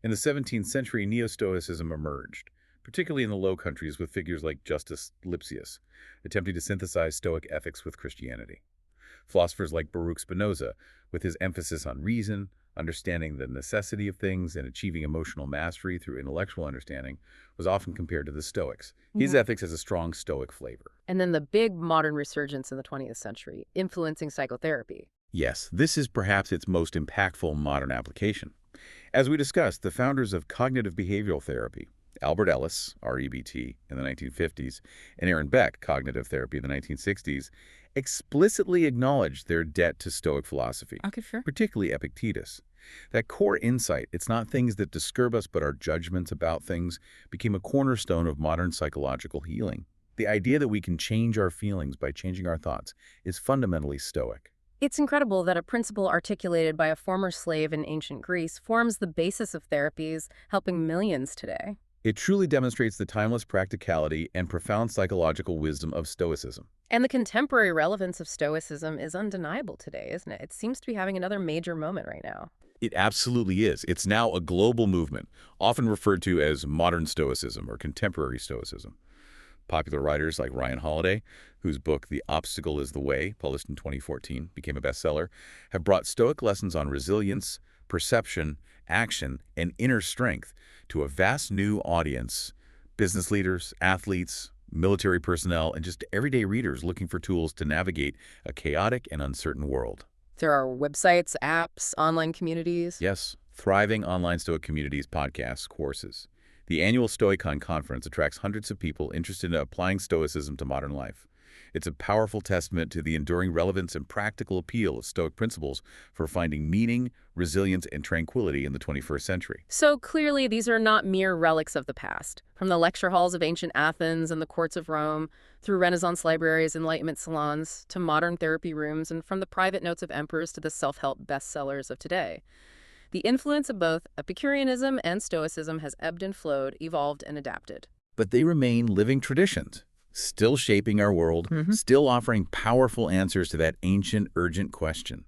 In the 17th century, Neo-Stoicism emerged, particularly in the Low Countries with figures like Justus Lipsius, attempting to synthesize Stoic ethics with Christianity. Philosophers like Baruch Spinoza, with his emphasis on reason, understanding the necessity of things, and achieving emotional mastery through intellectual understanding, was often compared to the Stoics. His ethics has a strong Stoic flavor. And then the big modern resurgence in the 20th century, influencing psychotherapy. Yes, this is perhaps its most impactful modern application. As we discussed, the founders of cognitive behavioral therapy, Albert Ellis, REBT, in the 1950s, and Aaron Beck, cognitive therapy in the 1960s, explicitly acknowledged their debt to Stoic philosophy, Okay, sure. particularly Epictetus. That core insight, it's not things that disturb us but our judgments about things, became a cornerstone of modern psychological healing. The idea that we can change our feelings by changing our thoughts is fundamentally Stoic. It's incredible that a principle articulated by a former slave in ancient Greece forms the basis of therapies helping millions today. It truly demonstrates the timeless practicality and profound psychological wisdom of Stoicism. And the contemporary relevance of Stoicism is undeniable today, isn't it? It seems to be having another major moment right now. It absolutely is. It's now a global movement, often referred to as modern Stoicism or contemporary Stoicism. Popular writers like Ryan Holiday, whose book The Obstacle is the Way, published in 2014, became a bestseller, have brought Stoic lessons on resilience, perception, action, and inner strength to a vast new audience: business leaders, athletes, military personnel, and just everyday readers looking for tools to navigate a chaotic and uncertain world. There are websites, apps, online communities. Yes, thriving online Stoic communities, podcasts, courses. The annual Stoicon conference attracts hundreds of people interested in applying Stoicism to modern life. It's a powerful testament to the enduring relevance and practical appeal of Stoic principles for finding meaning, resilience, and tranquility in the 21st century. So clearly, these are not mere relics of the past. From the lecture halls of ancient Athens and the courts of Rome, through Renaissance libraries, Enlightenment salons, to modern therapy rooms, and from the private notes of emperors to the self-help bestsellers of today. The influence of both Epicureanism and Stoicism has ebbed and flowed, evolved and adapted. But they remain living traditions, still shaping our world, still offering powerful answers to that ancient, urgent question: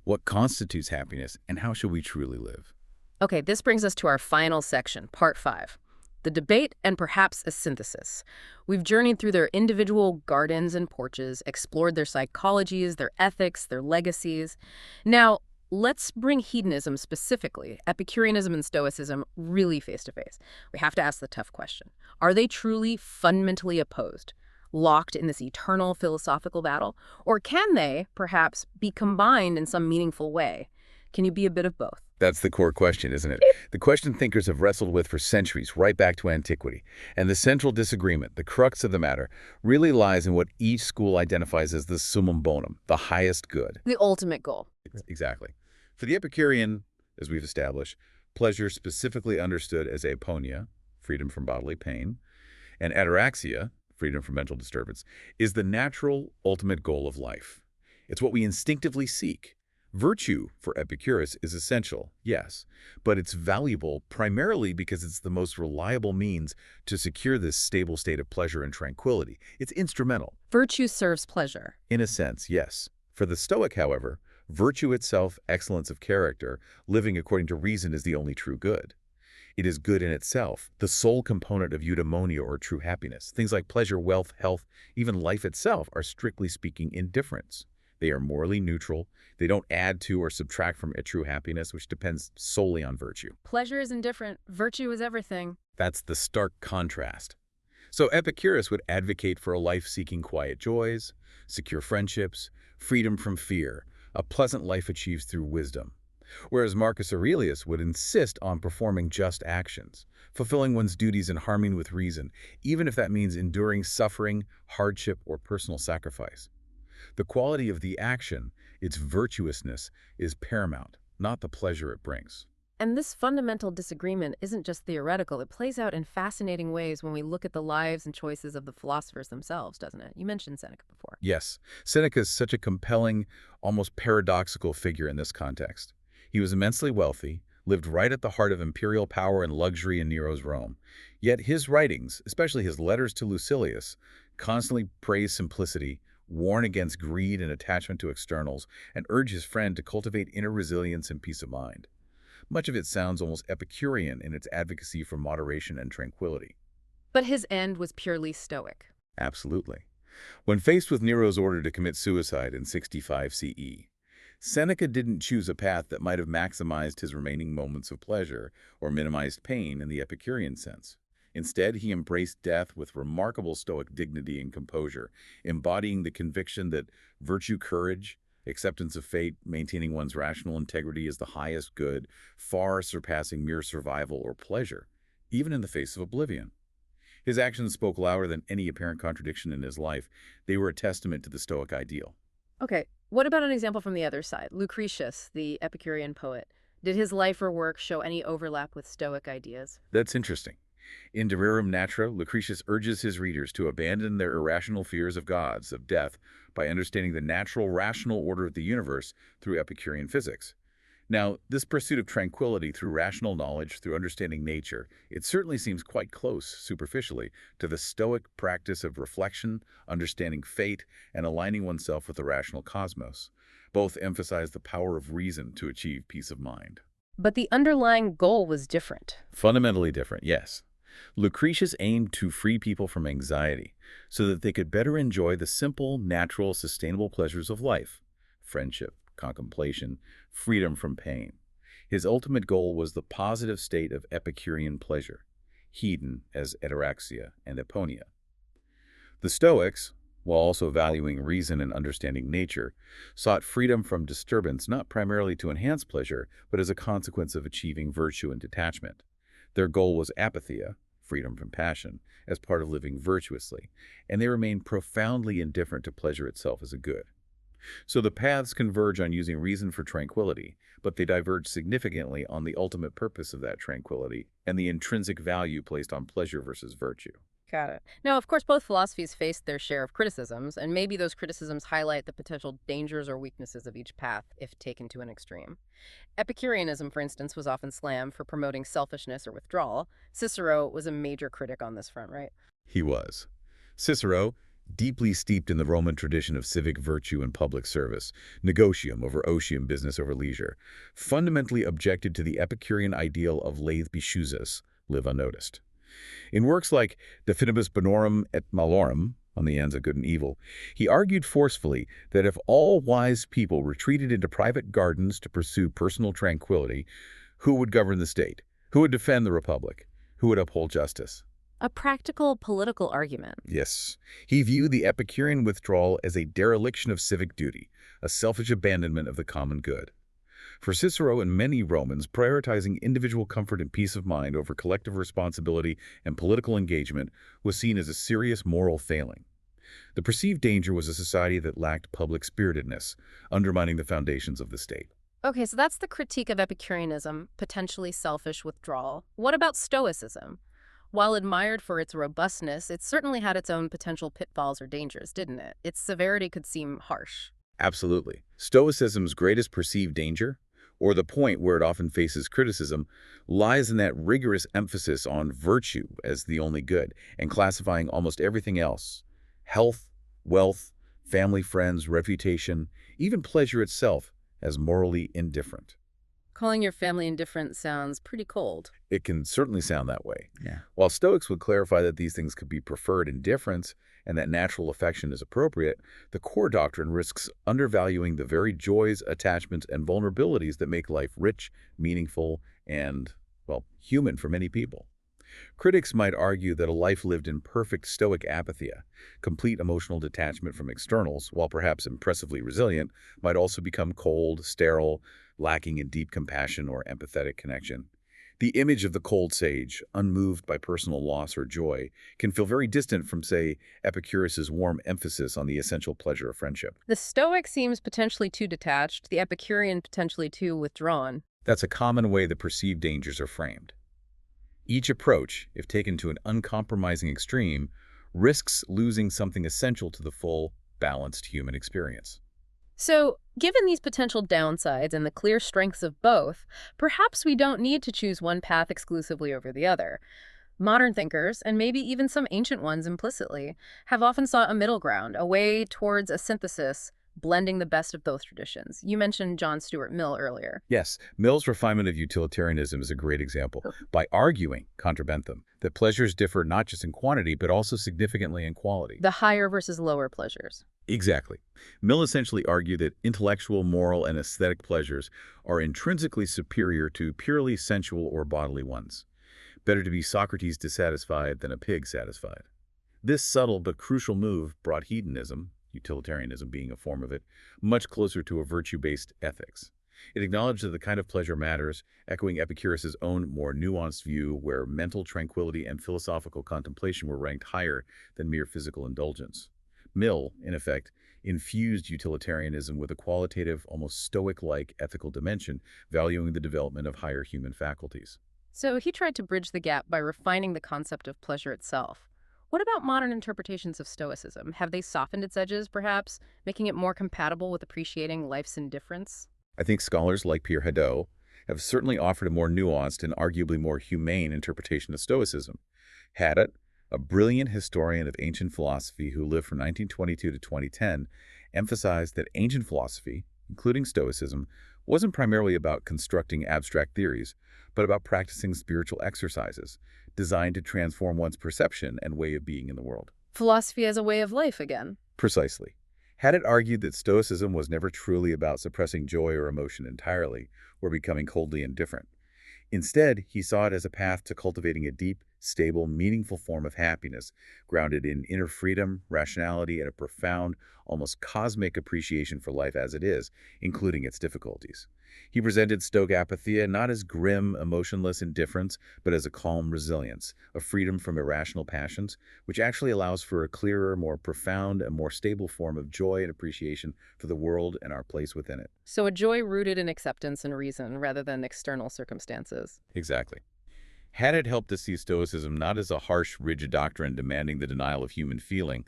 what constitutes happiness, and how should we truly live? Okay, this brings us to our final section, part 5. The debate and perhaps a synthesis. We've journeyed through their individual gardens and porches, explored their psychologies, their ethics, their legacies. Now, let's bring hedonism specifically, Epicureanism and Stoicism, really face to face. We have to ask the tough question. Are they truly fundamentally opposed, locked in this eternal philosophical battle? Or can they, perhaps, be combined in some meaningful way? Can you be a bit of both? That's the core question, isn't it? The question thinkers have wrestled with for centuries, right back to antiquity. And the central disagreement, the crux of the matter, really lies in what each school identifies as the summum bonum, the highest good. The ultimate goal. Exactly. For the Epicurean, as we've established, pleasure specifically understood as aponia, freedom from bodily pain, and ataraxia, freedom from mental disturbance, is the natural ultimate goal of life. It's what we instinctively seek. Virtue, for Epicurus, is essential, yes, but it's valuable primarily because it's the most reliable means to secure this stable state of pleasure and tranquility. It's instrumental. Virtue serves pleasure. In a sense, yes. For the Stoic, however, virtue itself, excellence of character, living according to reason, is the only true good. It is good in itself, the sole component of eudaimonia or true happiness. Things like pleasure, wealth, health, even life itself are strictly speaking indifferents. They are morally neutral. They don't add to or subtract from a true happiness, which depends solely on virtue. Pleasure is indifferent. Virtue is everything. That's the stark contrast. So Epicurus would advocate for a life seeking quiet joys, secure friendships, freedom from fear, a pleasant life achieved through wisdom. Whereas Marcus Aurelius would insist on performing just actions, fulfilling one's duties in harmony with reason, even if that means enduring suffering, hardship, or personal sacrifice. The quality of the action, its virtuousness, is paramount, not the pleasure it brings. And this fundamental disagreement isn't just theoretical. It plays out in fascinating ways when we look at the lives and choices of the philosophers themselves, doesn't it? You mentioned Seneca before. Yes, Seneca is such a compelling, almost paradoxical figure in this context. He was immensely wealthy, lived right at the heart of imperial power and luxury in Nero's Rome. Yet his writings, especially his letters to Lucilius, constantly praise simplicity, warn against greed and attachment to externals, and urge his friend to cultivate inner resilience and peace of mind. Much of it sounds almost Epicurean in its advocacy for moderation and tranquility. But his end was purely Stoic. Absolutely. When faced with Nero's order to commit suicide in 65 CE, Seneca didn't choose a path that might have maximized his remaining moments of pleasure or minimized pain in the Epicurean sense. Instead, he embraced death with remarkable Stoic dignity and composure, embodying the conviction that virtue, courage, acceptance of fate, maintaining one's rational integrity is the highest good, far surpassing mere survival or pleasure, even in the face of oblivion. His actions spoke louder than any apparent contradiction in his life. They were a testament to the Stoic ideal. Okay, what about an example from the other side? Lucretius, the Epicurean poet. Did his life or work show any overlap with Stoic ideas? That's interesting. In De Rerum Natura, Lucretius urges his readers to abandon their irrational fears of gods, of death, by understanding the natural, rational order of the universe through Epicurean physics. Now, this pursuit of tranquility through rational knowledge, through understanding nature, it certainly seems quite close, superficially, to the Stoic practice of reflection, understanding fate, and aligning oneself with the rational cosmos. Both emphasize the power of reason to achieve peace of mind. But the underlying goal was different. Fundamentally different, yes. Lucretius aimed to free people from anxiety so that they could better enjoy the simple, natural, sustainable pleasures of life: friendship, contemplation, freedom from pain. His ultimate goal was the positive state of Epicurean pleasure, hedon as ataraxia and aponia. The Stoics, while also valuing reason and understanding nature, sought freedom from disturbance not primarily to enhance pleasure, but as a consequence of achieving virtue and detachment. Their goal was apatheia, freedom from passion, as part of living virtuously, and they remained profoundly indifferent to pleasure itself as a good. So the paths converge on using reason for tranquility, but they diverge significantly on the ultimate purpose of that tranquility and the intrinsic value placed on pleasure versus virtue. Got it. Now, of course, both philosophies faced their share of criticisms, and maybe those criticisms highlight the potential dangers or weaknesses of each path if taken to an extreme. Epicureanism, for instance, was often slammed for promoting selfishness or withdrawal. Cicero was a major critic on this front, right? He was. Cicero, deeply steeped in the Roman tradition of civic virtue and public service, negotium over otium, business over leisure, fundamentally objected to the Epicurean ideal of laeth beschusis, live unnoticed. In works like De Finibus Bonorum et Malorum, on the ends of good and evil, he argued forcefully that if all wise people retreated into private gardens to pursue personal tranquility, who would govern the state? Who would defend the republic? Who would uphold justice? A practical political argument. Yes, he viewed the Epicurean withdrawal as a dereliction of civic duty, a selfish abandonment of the common good. For Cicero and many Romans, prioritizing individual comfort and peace of mind over collective responsibility and political engagement was seen as a serious moral failing. The perceived danger was a society that lacked public spiritedness, undermining the foundations of the state. Okay, so that's the critique of Epicureanism, potentially selfish withdrawal. What about Stoicism? While admired for its robustness, it certainly had its own potential pitfalls or dangers, didn't it? Its severity could seem harsh. Absolutely. Stoicism's greatest perceived danger, or the point where it often faces criticism, lies in that rigorous emphasis on virtue as the only good and classifying almost everything else: health, wealth, family, friends, reputation, even pleasure itself, as morally indifferent. Calling your family indifferent sounds pretty cold. It can certainly sound that way. Yeah. While Stoics would clarify that these things could be preferred in difference and that natural affection is appropriate, the core doctrine risks undervaluing the very joys, attachments, and vulnerabilities that make life rich, meaningful, and, well, human for many people. Critics might argue that a life lived in perfect Stoic apatheia, complete emotional detachment from externals, while perhaps impressively resilient, might also become cold, sterile, lacking in deep compassion or empathetic connection. The image of the cold sage, unmoved by personal loss or joy, can feel very distant from, say, Epicurus's warm emphasis on the essential pleasure of friendship. The Stoic seems potentially too detached, the Epicurean potentially too withdrawn. That's a common way the perceived dangers are framed. Each approach, if taken to an uncompromising extreme, risks losing something essential to the full, balanced human experience. So, given these potential downsides and the clear strengths of both, perhaps we don't need to choose one path exclusively over the other. Modern thinkers, and maybe even some ancient ones implicitly, have often sought a middle ground, a way towards a synthesis, blending the best of both traditions. You mentioned John Stuart Mill earlier. Yes, Mill's refinement of utilitarianism is a great example. By arguing, contra bentham, that pleasures differ not just in quantity, but also significantly in quality. The higher versus lower pleasures. Exactly. Mill essentially argued that intellectual, moral, and aesthetic pleasures are intrinsically superior to purely sensual or bodily ones. Better to be Socrates dissatisfied than a pig satisfied. This subtle but crucial move brought hedonism, utilitarianism being a form of it, much closer to a virtue-based ethics. It acknowledged that the kind of pleasure matters, echoing Epicurus's own more nuanced view where mental tranquility and philosophical contemplation were ranked higher than mere physical indulgence. Mill, in effect, infused utilitarianism with a qualitative, almost Stoic-like ethical dimension, valuing the development of higher human faculties. So he tried to bridge the gap by refining the concept of pleasure itself. What about modern interpretations of Stoicism? Have they softened its edges, perhaps, making it more compatible with appreciating life's indifference? I think scholars like Pierre Hadot have certainly offered a more nuanced and arguably more humane interpretation of Stoicism. Hadot, a brilliant historian of ancient philosophy who lived from 1922 to 2010, emphasized that ancient philosophy, including Stoicism, wasn't primarily about constructing abstract theories, but about practicing spiritual exercises designed to transform one's perception and way of being in the world. Philosophy as a way of life again. Precisely. Hadot argued that Stoicism was never truly about suppressing joy or emotion entirely, or becoming coldly indifferent. Instead, he saw it as a path to cultivating a deep, stable, meaningful form of happiness, grounded in inner freedom, rationality, and a profound, almost cosmic appreciation for life as it is, including its difficulties. He presented Stoic apatheia not as grim, emotionless indifference, but as a calm resilience, a freedom from irrational passions, which actually allows for a clearer, more profound, and more stable form of joy and appreciation for the world and our place within it. So a joy rooted in acceptance and reason rather than external circumstances. Exactly. Hadot helped to see Stoicism not as a harsh, rigid doctrine demanding the denial of human feeling,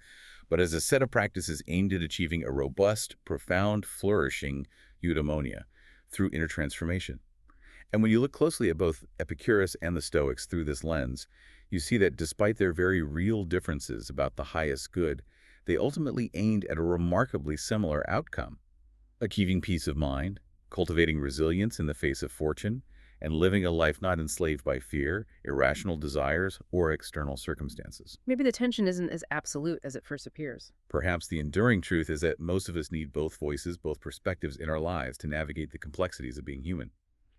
but as a set of practices aimed at achieving a robust, profound, flourishing eudaimonia through inner transformation. And when you look closely at both Epicurus and the Stoics through this lens, you see that despite their very real differences about the highest good, they ultimately aimed at a remarkably similar outcome: achieving peace of mind, cultivating resilience in the face of fortune, and living a life not enslaved by fear, irrational desires, or external circumstances. Maybe the tension isn't as absolute as it first appears. Perhaps the enduring truth is that most of us need both voices, both perspectives in our lives to navigate the complexities of being human.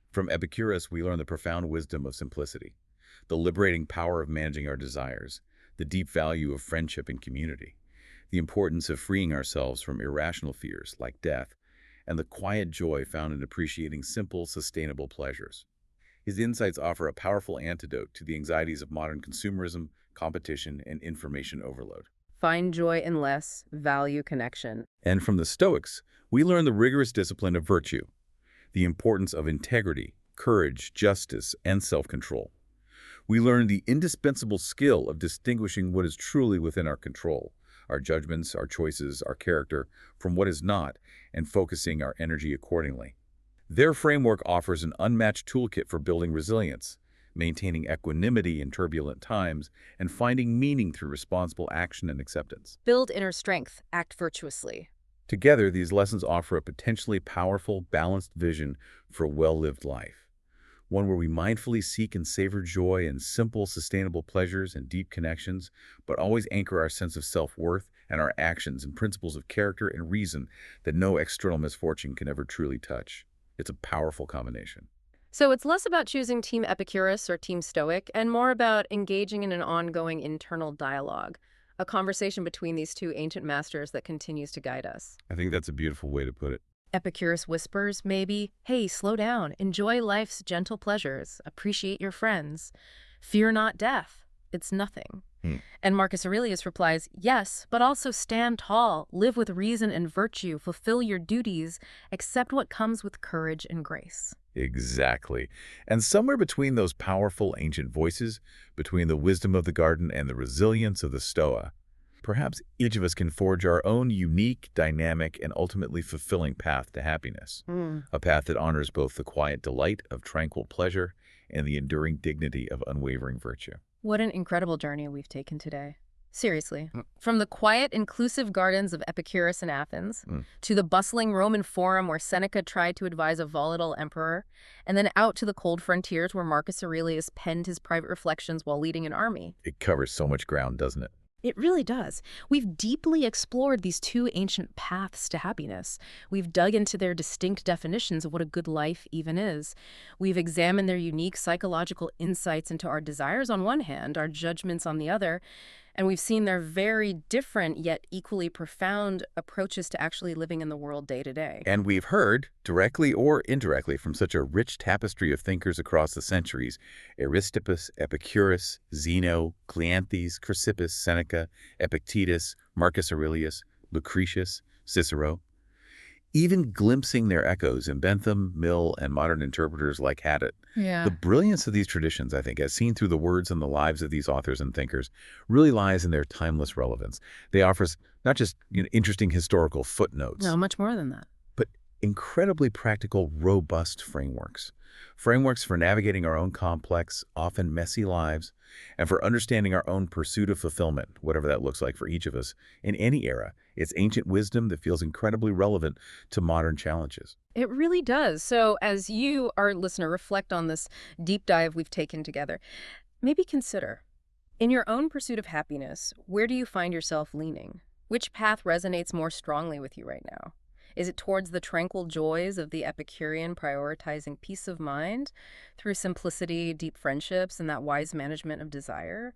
From Epicurus, we learn the profound wisdom of simplicity, the liberating power of managing our desires, the deep value of friendship and community, the importance of freeing ourselves from irrational fears like death, and the quiet joy found in appreciating simple, sustainable pleasures. His insights offer a powerful antidote to the anxieties of modern consumerism, competition, and information overload. Find joy in less, value connection. And from the Stoics, we learn the rigorous discipline of virtue, the importance of integrity, courage, justice, and self-control. We learn the indispensable skill of distinguishing what is truly within our control, our judgments, our choices, our character, from what is not, and focusing our energy accordingly. Their framework offers an unmatched toolkit for building resilience, maintaining equanimity in turbulent times, and finding meaning through responsible action and acceptance. Build inner strength. Act virtuously. Together, these lessons offer a potentially powerful, balanced vision for a well-lived life, one where we mindfully seek and savor joy in simple, sustainable pleasures and deep connections, but always anchor our sense of self-worth and our actions in principles of character and reason that no external misfortune can ever truly touch. It's a powerful combination. So it's less about choosing Team Epicurus or Team Stoic and more about engaging in an ongoing internal dialogue, a conversation between these two ancient masters that continues to guide us. I think that's a beautiful way to put it. Epicurus whispers, maybe, hey, slow down, enjoy life's gentle pleasures, appreciate your friends, fear not death, it's nothing. And Marcus Aurelius replies, yes, but also stand tall, live with reason and virtue, fulfill your duties, accept what comes with courage and grace. Exactly. And somewhere between those powerful ancient voices, between the wisdom of the garden and the resilience of the Stoa, perhaps each of us can forge our own unique, dynamic, and ultimately fulfilling path to happiness. A path that honors both the quiet delight of tranquil pleasure and the enduring dignity of unwavering virtue. What an incredible journey we've taken today. Seriously. From the quiet, inclusive gardens of Epicurus in Athens, to the bustling Roman Forum where Seneca tried to advise a volatile emperor, and then out to the cold frontiers where Marcus Aurelius penned his private reflections while leading an army. It covers so much ground, doesn't it? It really does. We've deeply explored these two ancient paths to happiness. We've dug into their distinct definitions of what a good life even is. We've examined their unique psychological insights into our desires on one hand, our judgments on the other, and we've seen their very different yet equally profound approaches to actually living in the world day to day. And we've heard, directly or indirectly, from such a rich tapestry of thinkers across the centuries: Aristippus, Epicurus, Zeno, Cleanthes, Chrysippus, Seneca, Epictetus, Marcus Aurelius, Lucretius, Cicero, even glimpsing their echoes in Bentham, Mill, and modern interpreters like Haddon. The Yeah. brilliance of these traditions, I think, as seen through the words and the lives of these authors and thinkers, really lies in their timeless relevance. They offer us not just interesting historical footnotes, No, much more than that. but incredibly practical, robust frameworks. Frameworks for navigating our own complex, often messy lives, and for understanding our own pursuit of fulfillment, whatever that looks like for each of us, in any era. It's ancient wisdom that feels incredibly relevant to modern challenges. It really does. So as you, our listener, reflect on this deep dive we've taken together, maybe consider, in your own pursuit of happiness, where do you find yourself leaning? Which path resonates more strongly with you right now? Is it towards the tranquil joys of the Epicurean prioritizing peace of mind through simplicity, deep friendships, and that wise management of desire?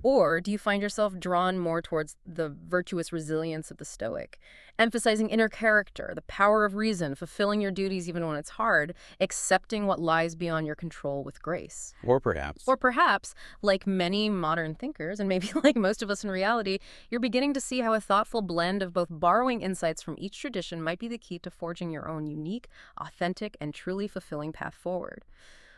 Or do you find yourself drawn more towards the virtuous resilience of the Stoic, emphasizing inner character, the power of reason, fulfilling your duties even when it's hard, accepting what lies beyond your control with grace? Or perhaps, Or perhaps, like many modern thinkers, and maybe like most of us in reality, you're beginning to see how a thoughtful blend of both borrowing insights from each tradition might be the key to forging your own unique, authentic, and truly fulfilling path forward.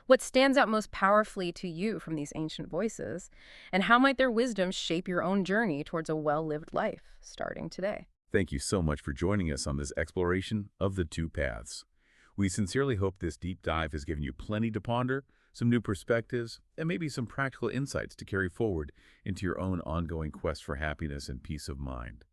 What stands out most powerfully to you from these ancient voices, and how might their wisdom shape your own journey towards a well-lived life, starting today? Thank you so much for joining us on this exploration of the two paths. We sincerely hope this deep dive has given you plenty to ponder, some new perspectives, and maybe some practical insights to carry forward into your own ongoing quest for happiness and peace of mind.